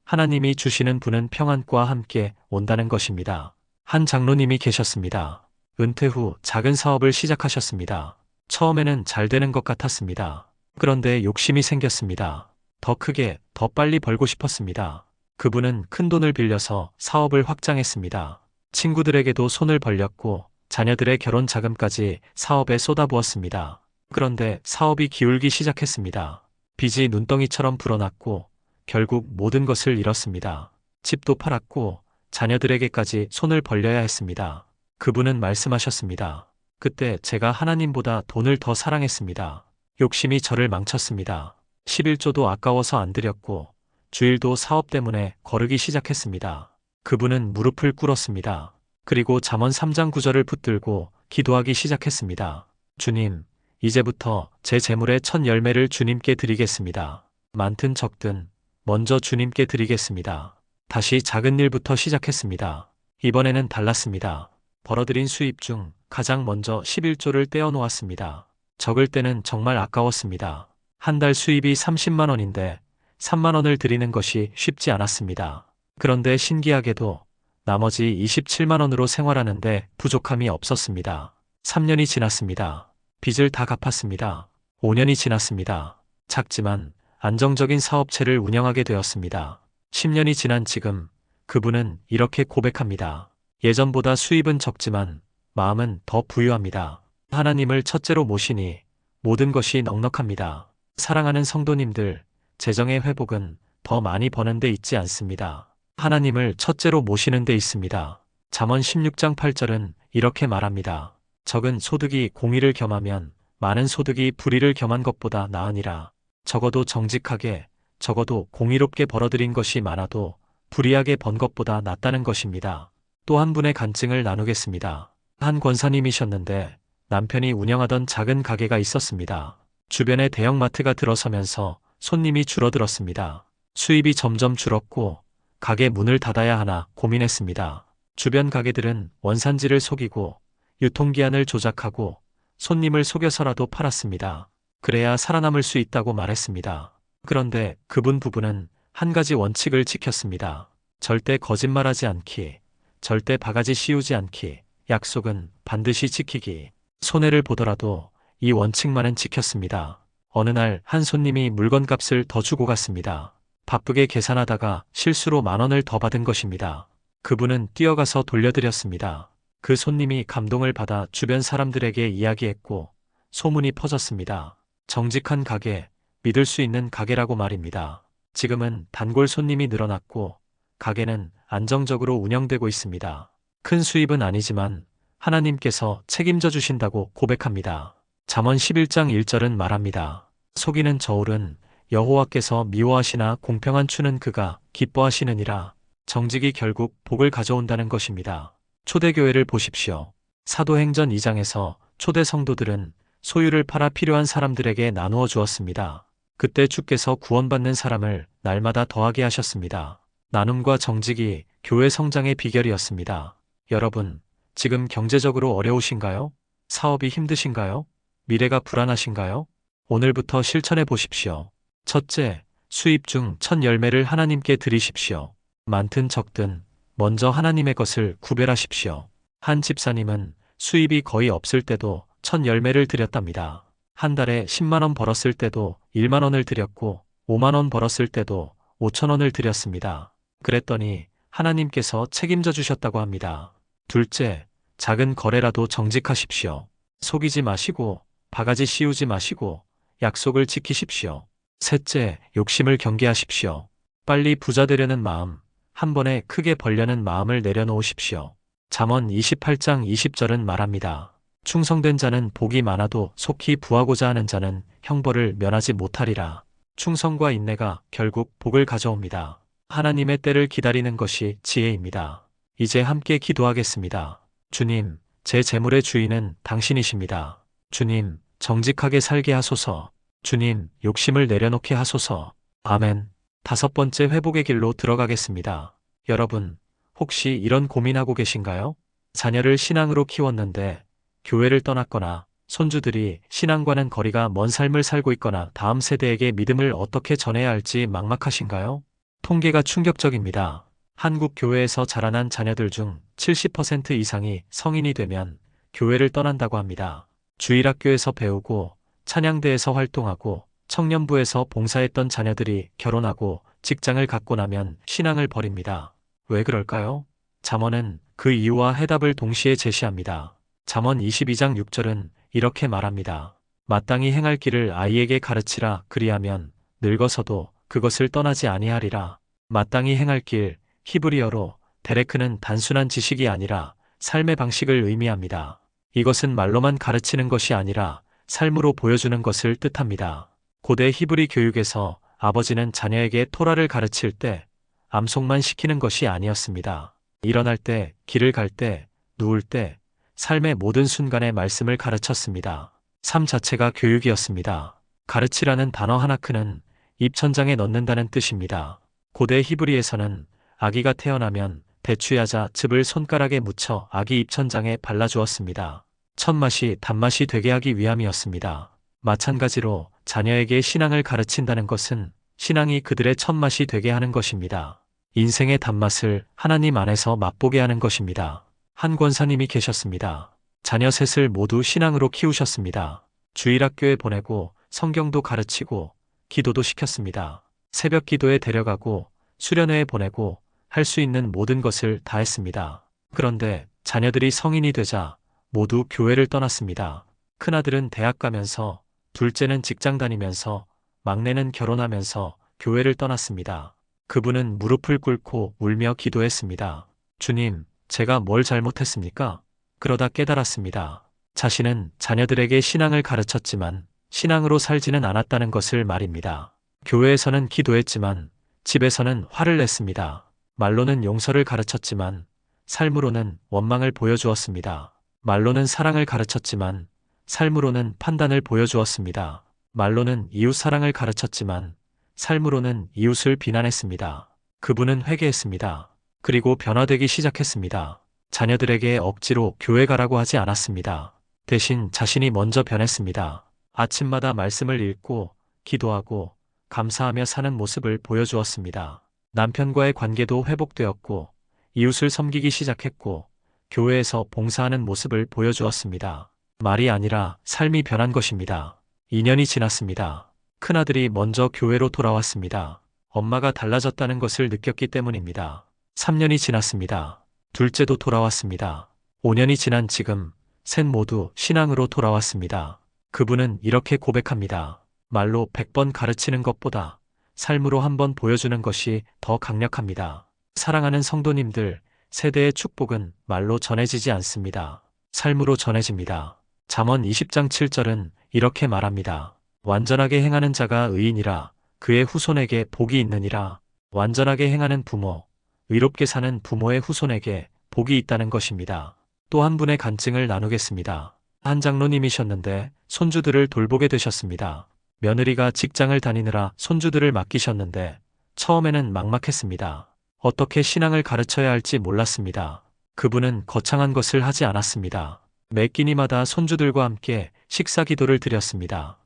하나님이 주시는 분은 평안과 함께 온다는 것입니다. 한 장로님이 계셨습니다. 은퇴 후 작은 사업을 시작하셨습니다. 처음에는 잘 되는 것 같았습니다. 그런데 욕심이 생겼습니다. 더 크게, 더 빨리 벌고 싶었습니다. 그분은 큰 돈을 빌려서 사업을 확장했습니다. 친구들에게도 손을 벌렸고 자녀들의 결혼 자금까지 사업에 쏟아부었습니다. 그런데 사업이 기울기 시작했습니다. 빚이 눈덩이처럼 불어났고 결국 모든 것을 잃었습니다. 집도 팔았고 자녀들에게까지 손을 벌려야 했습니다. 그분은 말씀하셨습니다. 그때 제가 하나님보다 돈을 더 사랑했습니다. 욕심이 저를 망쳤습니다. 11조도 아까워서 안 드렸고 주일도 사업 때문에 거르기 시작했습니다. 그분은 무릎을 꿇었습니다. 그리고 잠언 3장 9절을 붙들고 기도하기 시작했습니다. 주님, 이제부터 제 재물의 첫 열매를 주님께 드리겠습니다. 많든 적든 먼저 주님께 드리겠습니다. 다시 작은 일부터 시작했습니다. 이번에는 달랐습니다. 벌어들인 수입 중 가장 먼저 11조를 떼어 놓았습니다. 적을 때는 정말 아까웠습니다. 한 달 수입이 30만 원인데 3만 원을 드리는 것이 쉽지 않았습니다. 그런데 신기하게도 나머지 27만 원으로 생활하는데 부족함이 없었습니다. 3년이 지났습니다. 빚을 다 갚았습니다. 5년이 지났습니다. 작지만 안정적인 사업체를 운영하게 되었습니다. 10년이 지난 지금 그분은 이렇게 고백합니다. 예전보다 수입은 적지만 마음은 더 부유합니다. 하나님을 첫째로 모시니 모든 것이 넉넉합니다. 사랑하는 성도님들, 재정의 회복은 더 많이 버는 데 있지 않습니다. 하나님을 첫째로 모시는 데 있습니다. 잠언 16장 8절은 이렇게 말합니다. 적은 소득이 공의를 겸하면 많은 소득이 불의를 겸한 것보다 나으니라. 적어도 정직하게, 적어도 공의롭게 벌어들인 것이 많아도 불의하게 번 것보다 낫다는 것입니다. 또 한 분의 간증을 나누겠습니다. 한 권사님이셨는데 남편이 운영하던 작은 가게가 있었습니다. 주변에 대형마트가 들어서면서 손님이 줄어들었습니다. 수입이 점점 줄었고 가게 문을 닫아야 하나 고민했습니다. 주변 가게들은 원산지를 속이고 유통기한을 조작하고 손님을 속여서라도 팔았습니다. 그래야 살아남을 수 있다고 말했습니다. 그런데 그분 부부는 한 가지 원칙을 지켰습니다. 절대 거짓말하지 않기, 절대 바가지 씌우지 않기, 약속은 반드시 지키기. 손해를 보더라도 이 원칙만은 지켰습니다. 어느 날 한 손님이 물건값을 더 주고 갔습니다. 바쁘게 계산하다가 실수로 10,000원을 더 받은 것입니다. 그분은 뛰어가서 돌려드렸습니다. 그 손님이 감동을 받아 주변 사람들에게 이야기했고 소문이 퍼졌습니다. 정직한 가게, 믿을 수 있는 가게라고 말입니다. 지금은 단골 손님이 늘어났고 가게는 안정적으로 운영되고 있습니다. 큰 수입은 아니지만 하나님께서 책임져 주신다고 고백합니다. 잠언 11장 1절은 말합니다. 속이는 저울은 여호와께서 미워하시나 공평한 추는 그가 기뻐하시느니라. 정직이 결국 복을 가져온다는 것입니다. 초대교회를 보십시오. 사도행전 2장에서 초대 성도들은 소유를 팔아 필요한 사람들에게 나누어 주었습니다. 그때 주께서 구원받는 사람을 날마다 더하게 하셨습니다. 나눔과 정직이 교회 성장의 비결이었습니다. 여러분, 지금 경제적으로 어려우신가요? 사업이 힘드신가요? 미래가 불안하신가요? 오늘부터 실천해 보십시오. 첫째, 수입 중 첫 열매를 하나님께 드리십시오. 많든 적든 먼저 하나님의 것을 구별하십시오. 한 집사님은 수입이 거의 없을 때도 첫 열매를 드렸답니다. 한 달에 10만 원 벌었을 때도 1만 원을 드렸고 5만 원 벌었을 때도 5천 원을 드렸습니다. 그랬더니 하나님께서 책임져 주셨다고 합니다. 둘째, 작은 거래라도 정직하십시오. 속이지 마시고 바가지 씌우지 마시고 약속을 지키십시오. 셋째, 욕심을 경계하십시오. 빨리 부자 되려는 마음, 한 번에 크게 벌려는 마음을 내려놓으십시오. 잠언 28장 20절은 말합니다. 충성된 자는 복이 많아도 속히 부하고자 하는 자는 형벌을 면하지 못하리라. 충성과 인내가 결국 복을 가져옵니다. 하나님의 때를 기다리는 것이 지혜입니다. 이제 함께 기도하겠습니다. 주님, 제 재물의 주인은 당신이십니다. 주님, 정직하게 살게 하소서. 주님, 욕심을 내려놓게 하소서. 아멘. 5번째 회복의 길로 들어가겠습니다. 여러분, 혹시 이런 고민하고 계신가요? 자녀를 신앙으로 키웠는데 교회를 떠났거나 손주들이 신앙과는 거리가 먼 삶을 살고 있거나 다음 세대에게 믿음을 어떻게 전해야 할지 막막하신가요? 통계가 충격적입니다. 한국 교회에서 자라난 자녀들 중 70% 이상이 성인이 되면 교회를 떠난다고 합니다. 주일학교에서 배우고 찬양대에서 활동하고 청년부에서 봉사했던 자녀들이 결혼하고 직장을 갖고 나면 신앙을 버립니다. 왜 그럴까요? 잠언은 그 이유와 해답을 동시에 제시합니다. 잠언 22장 6절은 이렇게 말합니다. 마땅히 행할 길을 아이에게 가르치라. 그리하면 늙어서도 그것을 떠나지 아니하리라. 마땅히 행할 길, 히브리어로 데레크는 단순한 지식이 아니라 삶의 방식을 의미합니다. 이것은 말로만 가르치는 것이 아니라 삶으로 보여주는 것을 뜻합니다. 고대 히브리 교육에서 아버지는 자녀에게 토라를 가르칠 때 암송만 시키는 것이 아니었습니다. 일어날 때, 길을 갈 때, 누울 때, 삶의 모든 순간에 말씀을 가르쳤습니다. 삶 자체가 교육이었습니다. 가르치라는 단어 하나크는 입천장에 넣는다는 뜻입니다. 고대 히브리에서는 아기가 태어나면 대추야자 즙을 손가락에 묻혀 아기 입천장에 발라주었습니다. 첫맛이 단맛이 되게 하기 위함이었습니다. 마찬가지로 자녀에게 신앙을 가르친다는 것은 신앙이 그들의 첫맛이 되게 하는 것입니다. 인생의 단맛을 하나님 안에서 맛보게 하는 것입니다. 한 권사님이 계셨습니다. 자녀 셋을 모두 신앙으로 키우셨습니다. 주일학교에 보내고 성경도 가르치고 기도도 시켰습니다. 새벽 기도에 데려가고 수련회에 보내고 할 수 있는 모든 것을 다 했습니다. 그런데 자녀들이 성인이 되자 모두 교회를 떠났습니다. 큰아들은 대학 가면서, 둘째는 직장 다니면서, 막내는 결혼하면서 교회를 떠났습니다. 그분은 무릎을 꿇고 울며 기도했습니다. 주님, 제가 뭘 잘못했습니까? 그러다 깨달았습니다. 자신은 자녀들에게 신앙을 가르쳤지만 신앙으로 살지는 않았다는 것을 말입니다. 교회에서는 기도했지만 집에서는 화를 냈습니다. 말로는 용서를 가르쳤지만 삶으로는 원망을 보여주었습니다. 말로는 사랑을 가르쳤지만 삶으로는 판단을 보여주었습니다. 말로는 이웃 사랑을 가르쳤지만 삶으로는 이웃을 비난했습니다. 그분은 회개했습니다. 그리고 변화되기 시작했습니다. 자녀들에게 억지로 교회 가라고 하지 않았습니다. 대신 자신이 먼저 변했습니다. 아침마다 말씀을 읽고 기도하고 감사하며 사는 모습을 보여주었습니다. 남편과의 관계도 회복되었고 이웃을 섬기기 시작했고 교회에서 봉사하는 모습을 보여주었습니다. 말이 아니라 삶이 변한 것입니다. 2년이 지났습니다. 큰아들이 먼저 교회로 돌아왔습니다. 엄마가 달라졌다는 것을 느꼈기 때문입니다. 3년이 지났습니다. 둘째도 돌아왔습니다. 5년이 지난 지금 셋 모두 신앙으로 돌아왔습니다. 그분은 이렇게 고백합니다. 말로 100번 가르치는 것보다 삶으로 한번 보여주는 것이 더 강력합니다. 사랑하는 성도님들, 세대의 축복은 말로 전해지지 않습니다. 삶으로 전해집니다. 잠언 20장 7절은 이렇게 말합니다. 완전하게 행하는 자가 의인이라 그의 후손에게 복이 있느니라. 완전하게 행하는 부모, 의롭게 사는 부모의 후손에게 복이 있다는 것입니다. 또 한 분의 간증을 나누겠습니다. 한 장로님이셨는데 손주들을 돌보게 되셨습니다. 며느리가 직장을 다니느라 손주들을 맡기셨는데 처음에는 막막했습니다. 어떻게 신앙을 가르쳐야 할지 몰랐습니다. 그분은 거창한 것을 하지 않았습니다. 매 끼니마다 손주들과 함께 식사 기도를 드렸습니다.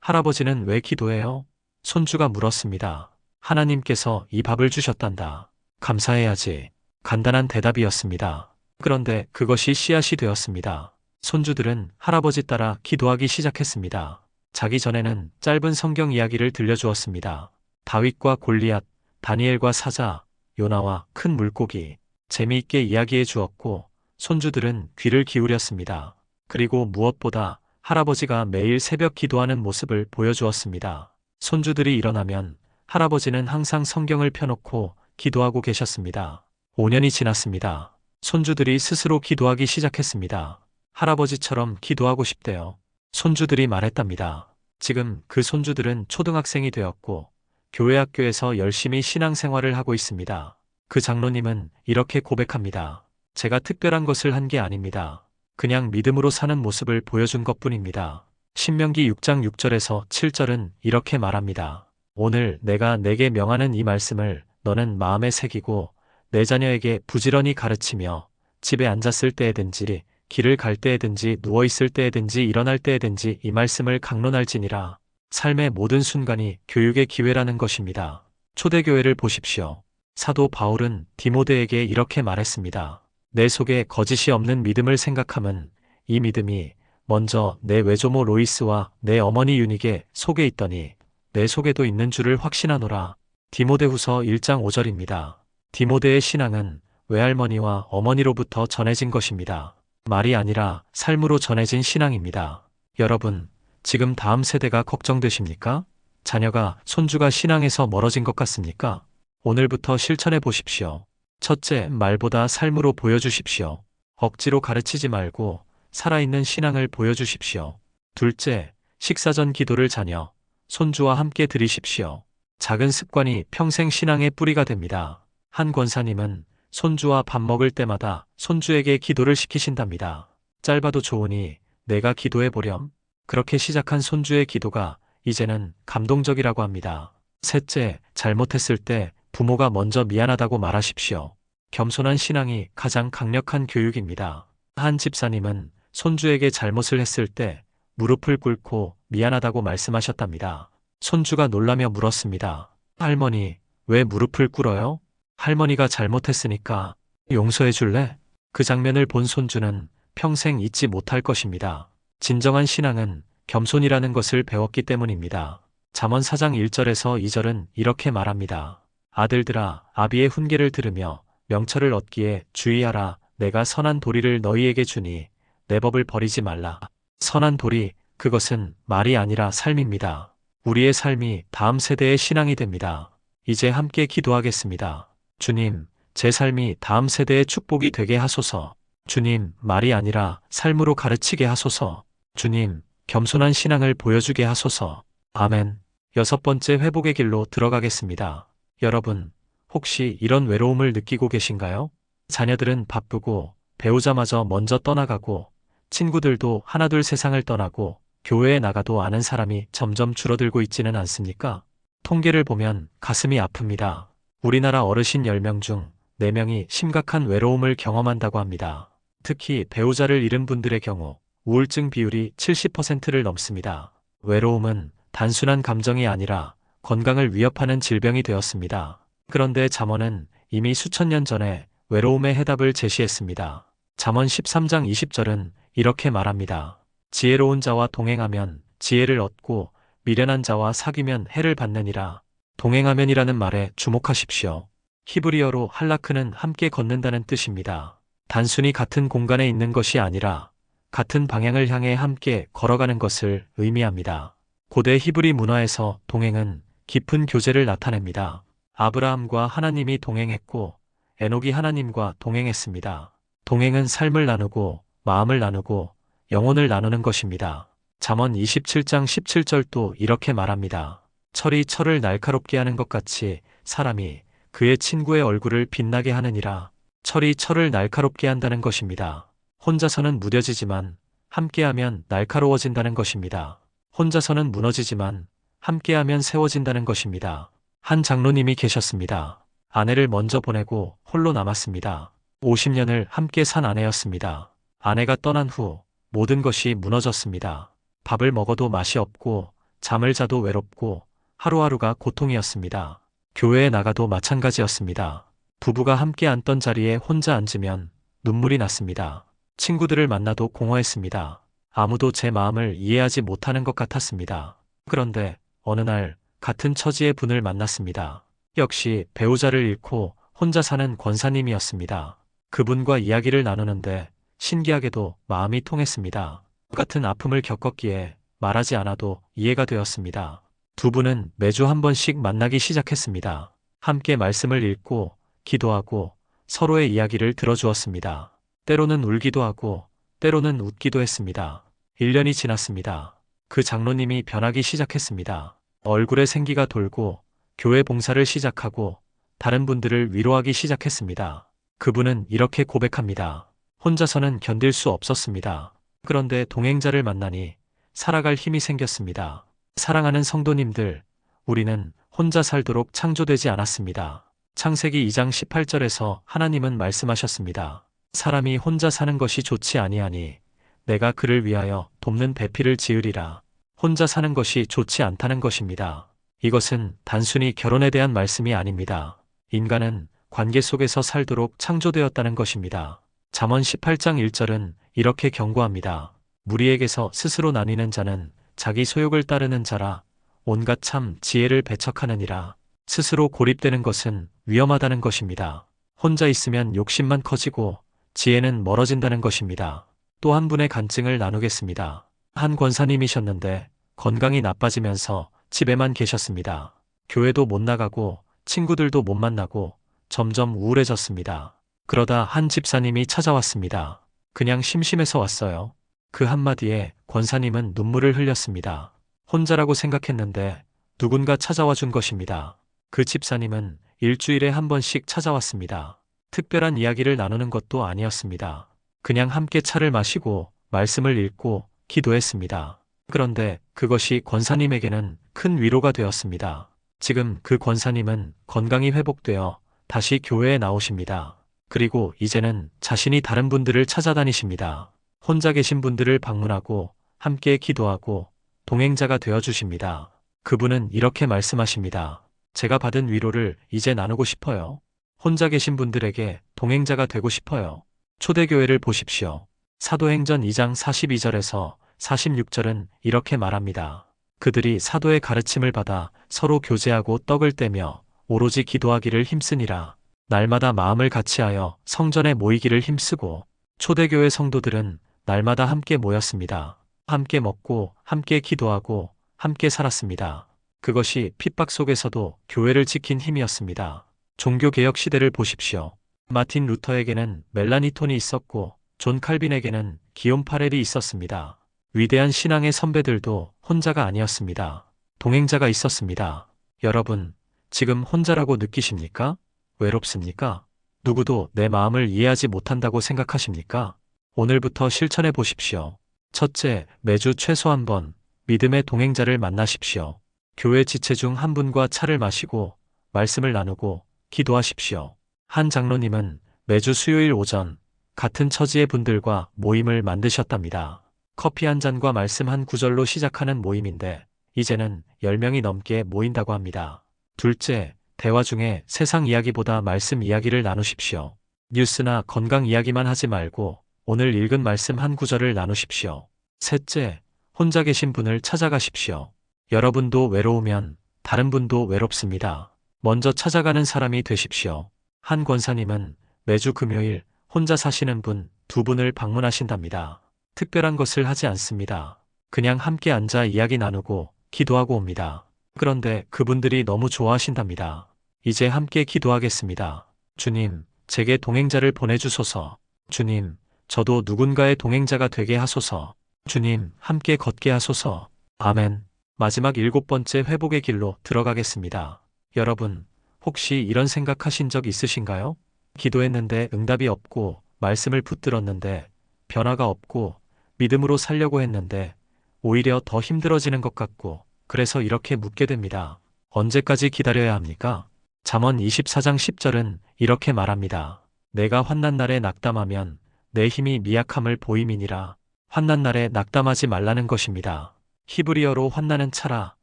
할아버지는 왜 기도해요? 손주가 물었습니다. 하나님께서 이 밥을 주셨단다. 감사해야지. 간단한 대답이었습니다. 그런데 그것이 씨앗이 되었습니다. 손주들은 할아버지 따라 기도하기 시작했습니다. 자기 전에는 짧은 성경 이야기를 들려주었습니다. 다윗과 골리앗, 다니엘과 사자, 요나와 큰 물고기, 재미있게 이야기해 주었고 손주들은 귀를 기울였습니다. 그리고 무엇보다 할아버지가 매일 새벽 기도하는 모습을 보여주었습니다. 손주들이 일어나면 할아버지는 항상 성경을 펴놓고 기도하고 계셨습니다. 5년이 지났습니다. 손주들이 스스로 기도하기 시작했습니다. 할아버지처럼 기도하고 싶대요. 손주들이 말했답니다. 지금 그 손주들은 초등학생이 되었고 교회 학교에서 열심히 신앙생활을 하고 있습니다. 그 장로님은 이렇게 고백합니다. 제가 특별한 것을 한 게 아닙니다. 그냥 믿음으로 사는 모습을 보여준 것뿐입니다. 신명기 6장 6절에서 7절은 이렇게 말합니다. 오늘 내가 내게 명하는 이 말씀을 너는 마음에 새기고 내 자녀에게 부지런히 가르치며 집에 앉았을 때에든지 길을 갈 때에든지 누워있을 때에든지 일어날 때에든지 이 말씀을 강론할지니라. 삶의 모든 순간이 교육의 기회라는 것입니다. 초대교회를 보십시오. 사도 바울은 디모데에게 이렇게 말했습니다. 내 속에 거짓이 없는 믿음을 생각함은 이 믿음이 먼저 내 외조모 로이스와 내 어머니 유닉의 속에 있더니 내 속에도 있는 줄을 확신하노라. 디모데후서 1장 5절입니다. 디모데의 신앙은 외할머니와 어머니로부터 전해진 것입니다. 말이 아니라 삶으로 전해진 신앙입니다. 여러분, 지금 다음 세대가 걱정되십니까? 자녀가, 손주가 신앙에서 멀어진 것 같습니까? 오늘부터 실천해 보십시오. 첫째, 말보다 삶으로 보여주십시오. 억지로 가르치지 말고 살아있는 신앙을 보여주십시오. 둘째, 식사 전 기도를 자녀, 손주와 함께 드리십시오. 작은 습관이 평생 신앙의 뿌리가 됩니다. 한 권사님은 손주와 밥 먹을 때마다 손주에게 기도를 시키신답니다. 짧아도 좋으니 내가 기도해 보렴. 그렇게 시작한 손주의 기도가 이제는 감동적이라고 합니다. 셋째, 잘못했을 때 부모가 먼저 미안하다고 말하십시오. 겸손한 신앙이 가장 강력한 교육입니다. 한 집사님은 손주에게 잘못을 했을 때 무릎을 꿇고 미안하다고 말씀하셨답니다. 손주가 놀라며 물었습니다. 할머니, 왜 무릎을 꿇어요? 할머니가 잘못했으니까 용서해 줄래? 그 장면을 본 손주는 평생 잊지 못할 것입니다. 진정한 신앙은 겸손이라는 것을 배웠기 때문입니다. 잠언 4장 1절에서 2절은 이렇게 말합니다. 아들들아, 아비의 훈계를 들으며 명철을 얻기에 주의하라. 내가 선한 도리를 너희에게 주니 내 법을 버리지 말라. 선한 도리, 그것은 말이 아니라 삶입니다. 우리의 삶이 다음 세대의 신앙이 됩니다. 이제 함께 기도하겠습니다. 주님, 제 삶이 다음 세대의 축복이 되게 하소서. 주님, 말이 아니라 삶으로 가르치게 하소서. 주님, 겸손한 신앙을 보여주게 하소서. 아멘. 6번째 회복의 길로 들어가겠습니다. 여러분, 혹시 이런 외로움을 느끼고 계신가요? 자녀들은 바쁘고 배우자마저 먼저 떠나가고 친구들도 하나둘 세상을 떠나고 교회에 나가도 아는 사람이 점점 줄어들고 있지는 않습니까? 통계를 보면 가슴이 아픕니다. 우리나라 어르신 10명 중 4명이 심각한 외로움을 경험한다고 합니다. 특히 배우자를 잃은 분들의 경우 우울증 비율이 70%를 넘습니다. 외로움은 단순한 감정이 아니라 건강을 위협하는 질병이 되었습니다. 그런데 잠언은 이미 수천 년 전에 외로움의 해답을 제시했습니다. 잠언 13장 20절은 이렇게 말합니다. 지혜로운 자와 동행하면 지혜를 얻고 미련한 자와 사귀면 해를 받느니라. 동행하면이라는 말에 주목하십시오. 히브리어로 할라크는 함께 걷는다는 뜻입니다. 단순히 같은 공간에 있는 것이 아니라 같은 방향을 향해 함께 걸어가는 것을 의미합니다. 고대 히브리 문화에서 동행은 깊은 교제를 나타냅니다. 아브라함과 하나님이 동행했고 에녹이 하나님과 동행했습니다. 동행은 삶을 나누고 마음을 나누고 영혼을 나누는 것입니다. 잠언 27장 17절도 이렇게 말합니다. 철이 철을 날카롭게 하는 것 같이 사람이 그의 친구의 얼굴을 빛나게 하느니라. 철이 철을 날카롭게 한다는 것입니다. 혼자서는 무뎌지지만 함께하면 날카로워진다는 것입니다. 혼자서는 무너지지만 함께하면 세워진다는 것입니다. 한 장로님이 계셨습니다. 아내를 먼저 보내고 홀로 남았습니다. 50년을 함께 산 아내였습니다. 아내가 떠난 후 모든 것이 무너졌습니다. 밥을 먹어도 맛이 없고 잠을 자도 외롭고 하루하루가 고통이었습니다. 교회에 나가도 마찬가지였습니다. 부부가 함께 앉던 자리에 혼자 앉으면 눈물이 났습니다. 친구들을 만나도 공허했습니다. 아무도 제 마음을 이해하지 못하는 것 같았습니다. 그런데 어느 날 같은 처지의 분을 만났습니다. 역시 배우자를 잃고 혼자 사는 권사님이었습니다. 그분과 이야기를 나누는데 신기하게도 마음이 통했습니다. 똑같은 아픔을 겪었기에 말하지 않아도 이해가 되었습니다. 두 분은 매주 한 번씩 만나기 시작했습니다. 함께 말씀을 읽고 기도하고 서로의 이야기를 들어주었습니다. 때로는 울기도 하고 때로는 웃기도 했습니다. 1년이 지났습니다. 그 장로님이 변하기 시작했습니다. 얼굴에 생기가 돌고 교회 봉사를 시작하고 다른 분들을 위로하기 시작했습니다. 그분은 이렇게 고백합니다. 혼자서는 견딜 수 없었습니다. 그런데 동행자를 만나니 살아갈 힘이 생겼습니다. 사랑하는 성도님들, 우리는 혼자 살도록 창조되지 않았습니다. 창세기 2장 18절에서 하나님은 말씀하셨습니다. 사람이 혼자 사는 것이 좋지 아니하니 내가 그를 위하여 돕는 배필을 지으리라. 혼자 사는 것이 좋지 않다는 것입니다. 이것은 단순히 결혼에 대한 말씀이 아닙니다. 인간은 관계 속에서 살도록 창조되었다는 것입니다. 잠언 18장 1절은 이렇게 경고합니다. 무리에게서 스스로 나뉘는 자는 자기 소욕을 따르는 자라. 온갖 참 지혜를 배척하느니라. 스스로 고립되는 것은 위험하다는 것입니다. 혼자 있으면 욕심만 커지고 지혜는 멀어진다는 것입니다. 또 한 분의 간증을 나누겠습니다. 한 권사님이셨는데 건강이 나빠지면서 집에만 계셨습니다. 교회도 못 나가고 친구들도 못 만나고 점점 우울해졌습니다. 그러다 한 집사님이 찾아왔습니다. 그냥 심심해서 왔어요. 그 한마디에 권사님은 눈물을 흘렸습니다. 혼자라고 생각했는데 누군가 찾아와 준 것입니다. 그 집사님은 일주일에 한 번씩 찾아왔습니다. 특별한 이야기를 나누는 것도 아니었습니다. 그냥 함께 차를 마시고 말씀을 읽고 기도했습니다. 그런데 그것이 권사님에게는 큰 위로가 되었습니다. 지금 그 권사님은 건강이 회복되어 다시 교회에 나오십니다. 그리고 이제는 자신이 다른 분들을 찾아다니십니다. 혼자 계신 분들을 방문하고 함께 기도하고 동행자가 되어주십니다. 그분은 이렇게 말씀하십니다. 제가 받은 위로를 이제 나누고 싶어요. 혼자 계신 분들에게 동행자가 되고 싶어요. 초대교회를 보십시오. 사도행전 2장 42절에서 46절은 이렇게 말합니다. 그들이 사도의 가르침을 받아 서로 교제하고 떡을 떼며 오로지 기도하기를 힘쓰니라. 날마다 마음을 같이하여 성전에 모이기를 힘쓰고. 초대교회 성도들은 날마다 함께 모였습니다. 함께 먹고 함께 기도하고 함께 살았습니다. 그것이 핍박 속에서도 교회를 지킨 힘이었습니다. 종교개혁 시대를 보십시오. 마틴 루터에게는 멜라니톤이 있었고 존 칼빈에게는 기욤 파렐이 있었습니다. 위대한 신앙의 선배들도 혼자가 아니었습니다. 동행자가 있었습니다. 여러분, 지금 혼자라고 느끼십니까? 외롭습니까? 누구도 내 마음을 이해하지 못한다고 생각하십니까? 오늘부터 실천해 보십시오. 첫째, 매주 최소 한 번 믿음의 동행자를 만나십시오. 교회 지체 중 한 분과 차를 마시고 말씀을 나누고 기도하십시오. 한 장로님은 매주 수요일 오전 같은 처지의 분들과 모임을 만드셨답니다. 커피 한 잔과 말씀 한 구절로 시작하는 모임인데 이제는 10명이 넘게 모인다고 합니다. 둘째, 대화 중에 세상 이야기보다 말씀 이야기를 나누십시오. 뉴스나 건강 이야기만 하지 말고 오늘 읽은 말씀 한 구절을 나누십시오. 셋째, 혼자 계신 분을 찾아가십시오. 여러분도 외로우면 다른 분도 외롭습니다. 먼저 찾아가는 사람이 되십시오. 한 권사님은 매주 금요일 혼자 사시는 분 2분을 방문하신답니다. 특별한 것을 하지 않습니다. 그냥 함께 앉아 이야기 나누고 기도하고 옵니다. 그런데 그분들이 너무 좋아하신답니다. 이제 함께 기도하겠습니다. 주님, 제게 동행자를 보내주소서. 주님, 저도 누군가의 동행자가 되게 하소서. 주님, 함께 걷게 하소서. 아멘. 마지막 7번째 회복의 길로 들어가겠습니다. 여러분, 혹시 이런 생각하신 적 있으신가요? 기도했는데 응답이 없고 말씀을 붙들었는데 변화가 없고 믿음으로 살려고 했는데 오히려 더 힘들어지는 것 같고 그래서 이렇게 묻게 됩니다. 언제까지 기다려야 합니까? 잠언 24장 10절은 이렇게 말합니다. 내가 환난 날에 낙담하면 내 힘이 미약함을 보임이니라. 환난 날에 낙담하지 말라는 것입니다. 히브리어로 환난은 차라,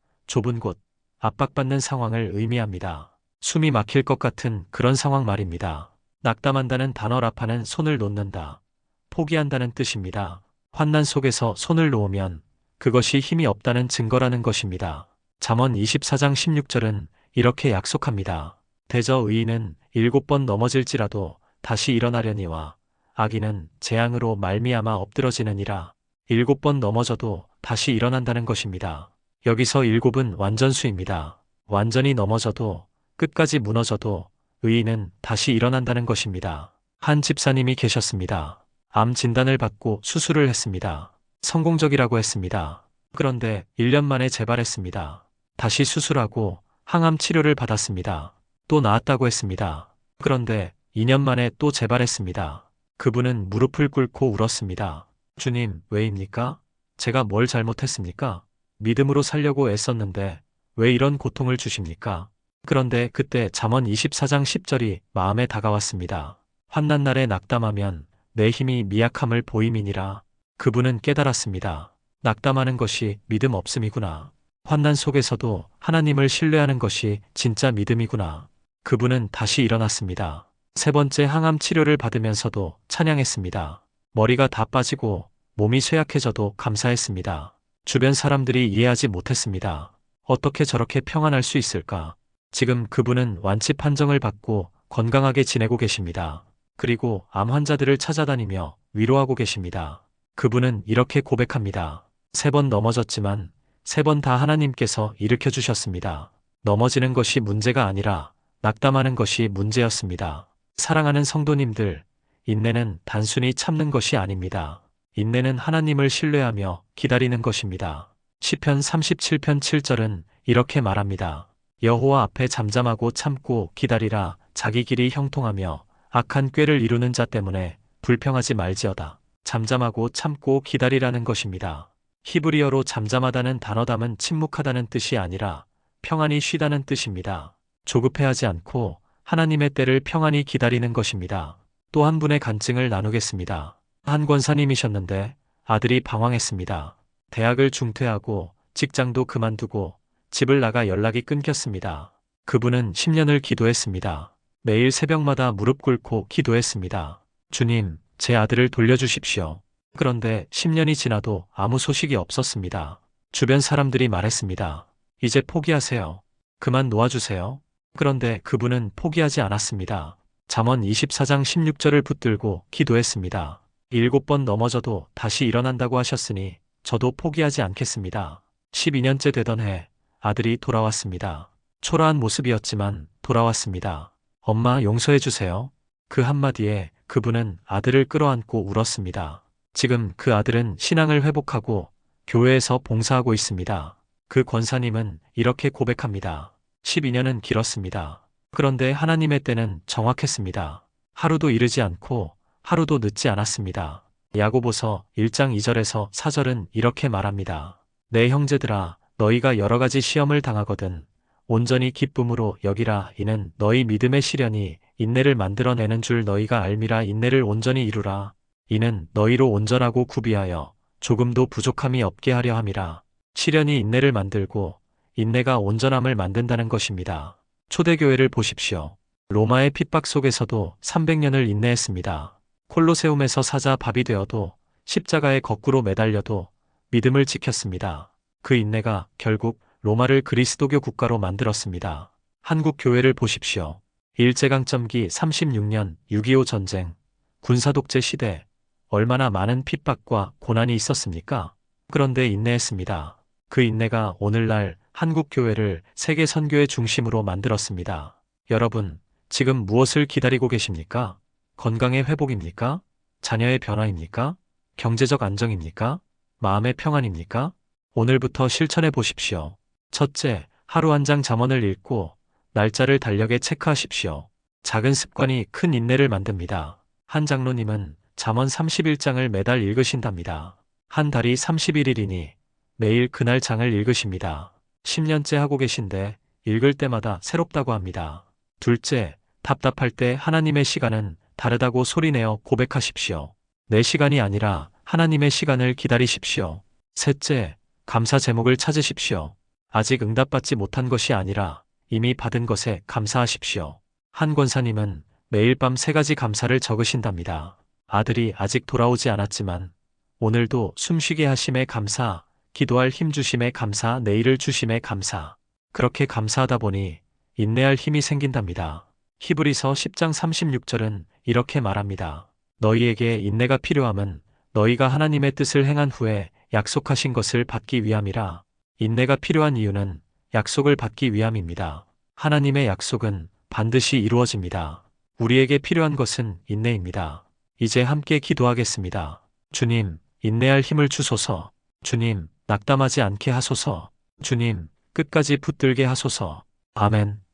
좁은 곳, 압박받는 상황을 의미합니다. 숨이 막힐 것 같은 그런 상황 말입니다. 낙담한다는 단어 라파는 손을 놓는다, 포기한다는 뜻입니다. 환난 속에서 손을 놓으면 그것이 힘이 없다는 증거라는 것입니다. 잠언 24장 16절은 이렇게 약속합니다. 대저 의인은 7번 넘어질지라도 다시 일어나려니와 악인은 재앙으로 말미암아 엎드러지느니라. 7번 넘어져도 다시 일어난다는 것입니다. 여기서 7은 완전수입니다. 완전히 넘어져도 끝까지 무너져도 의인은 다시 일어난다는 것입니다. 한 집사님이 계셨습니다. 암 진단을 받고 수술을 했습니다. 성공적이라고 했습니다. 그런데 1년 만에 재발했습니다. 다시 수술하고 항암 치료를 받았습니다. 또 나았다고 했습니다. 그런데 2년 만에 또 재발했습니다. 그분은 무릎을 꿇고 울었습니다. 주님, 왜입니까? 제가 뭘 잘못했습니까? 믿음으로 살려고 애썼는데 왜 이런 고통을 주십니까? 그런데 그때 잠언 24장 10절이 마음에 다가왔습니다. 환난 날에 낙담하면 내 힘이 미약함을 보임이니라. 그분은 깨달았습니다. 낙담하는 것이 믿음 없음이구나. 환난 속에서도 하나님을 신뢰하는 것이 진짜 믿음이구나. 그분은 다시 일어났습니다. 세 번째 항암 치료를 받으면서도 찬양했습니다. 머리가 다 빠지고 몸이 쇠약해져도 감사했습니다. 주변 사람들이 이해하지 못했습니다. 어떻게 저렇게 평안할 수 있을까? 지금 그분은 완치 판정을 받고 건강하게 지내고 계십니다. 그리고 암 환자들을 찾아다니며 위로하고 계십니다. 그분은 이렇게 고백합니다. 3번 넘어졌지만 3번 다 하나님께서 일으켜 주셨습니다. 넘어지는 것이 문제가 아니라 낙담하는 것이 문제였습니다. 사랑하는 성도님들, 인내는 단순히 참는 것이 아닙니다. 인내는 하나님을 신뢰하며 기다리는 것입니다. 시편 37편 7절은 이렇게 말합니다. 여호와 앞에 잠잠하고 참고 기다리라. 자기 길이 형통하며 악한 꾀를 이루는 자 때문에 불평하지 말지어다. 잠잠하고 참고 기다리라는 것입니다. 히브리어로 잠잠하다는 단어담은 침묵하다는 뜻이 아니라 평안히 쉬다는 뜻입니다. 조급해하지 않고 하나님의 때를 평안히 기다리는 것입니다. 또 한 분의 간증을 나누겠습니다. 한 권사님이셨는데 아들이 방황했습니다. 대학을 중퇴하고 직장도 그만두고 집을 나가 연락이 끊겼습니다. 그분은 10년을 기도했습니다. 매일 새벽마다 무릎 꿇고 기도했습니다. 주님, 제 아들을 돌려주십시오. 그런데 10년이 지나도 아무 소식이 없었습니다. 주변 사람들이 말했습니다. 이제 포기하세요. 그만 놓아주세요. 그런데 그분은 포기하지 않았습니다. 잠언 24장 16절을 붙들고 기도했습니다. 7번 넘어져도 다시 일어난다고 하셨으니 저도 포기하지 않겠습니다. 12년째 되던 해 아들이 돌아왔습니다. 초라한 모습이었지만 돌아왔습니다. 엄마 용서해 주세요. 그 한마디에 그분은 아들을 끌어안고 울었습니다. 지금 그 아들은 신앙을 회복하고 교회에서 봉사하고 있습니다. 그 권사님은 이렇게 고백합니다. 12년은 길었습니다. 그런데 하나님의 때는 정확했습니다. 하루도 이르지 않고 하루도 늦지 않았습니다. 야고보서 1장 2절에서 4절은 이렇게 말합니다. 내 형제들아, 너희가 여러 가지 시험을 당하거든 온전히 기쁨으로 여기라. 이는 너희 믿음의 시련이 인내를 만들어내는 줄 너희가 알미라. 인내를 온전히 이루라. 이는 너희로 온전하고 구비하여 조금도 부족함이 없게 하려 함이라. 시련이 인내를 만들고 인내가 온전함을 만든다는 것입니다. 초대교회를 보십시오. 로마의 핍박 속에서도 300년을 인내했습니다. 콜로세움에서 사자 밥이 되어도 십자가에 거꾸로 매달려도 믿음을 지켰습니다. 그 인내가 결국 로마를 그리스도교 국가로 만들었습니다. 한국 교회를 보십시오. 일제강점기 36년 6.25 전쟁, 군사독재 시대, 얼마나 많은 핍박과 고난이 있었습니까? 그런데 인내했습니다. 그 인내가 오늘날 한국 교회를 세계 선교의 중심으로 만들었습니다. 여러분, 지금 무엇을 기다리고 계십니까? 건강의 회복입니까? 자녀의 변화입니까? 경제적 안정입니까? 마음의 평안입니까? 오늘부터 실천해 보십시오. 첫째, 하루 한 장 잠언을 읽고 날짜를 달력에 체크하십시오. 작은 습관이 큰 인내를 만듭니다. 한 장로님은 잠언 31장을 매달 읽으신답니다. 한 달이 31일이니 매일 그날 장을 읽으십니다. 10년째 하고 계신데 읽을 때마다 새롭다고 합니다. 둘째, 답답할 때 하나님의 시간은 다르다고 소리내어 고백하십시오. 내 시간이 아니라 하나님의 시간을 기다리십시오. 셋째, 감사 제목을 찾으십시오. 아직 응답받지 못한 것이 아니라 이미 받은 것에 감사하십시오. 한 권사님은 매일 밤 3가지 감사를 적으신답니다. 아들이 아직 돌아오지 않았지만 오늘도 숨쉬게 하심에 감사, 기도할 힘 주심에 감사, 내일을 주심에 감사. 그렇게 감사하다 보니 인내할 힘이 생긴답니다. 히브리서 10장 36절은 이렇게 말합니다. 너희에게 인내가 필요함은 너희가 하나님의 뜻을 행한 후에 약속하신 것을 받기 위함이라. 인내가 필요한 이유는 약속을 받기 위함입니다. 하나님의 약속은 반드시 이루어집니다. 우리에게 필요한 것은 인내입니다. 이제 함께 기도하겠습니다. 주님, 인내할 힘을 주소서. 주님, 낙담하지 않게 하소서. 주님, 끝까지 붙들게 하소서. 아멘.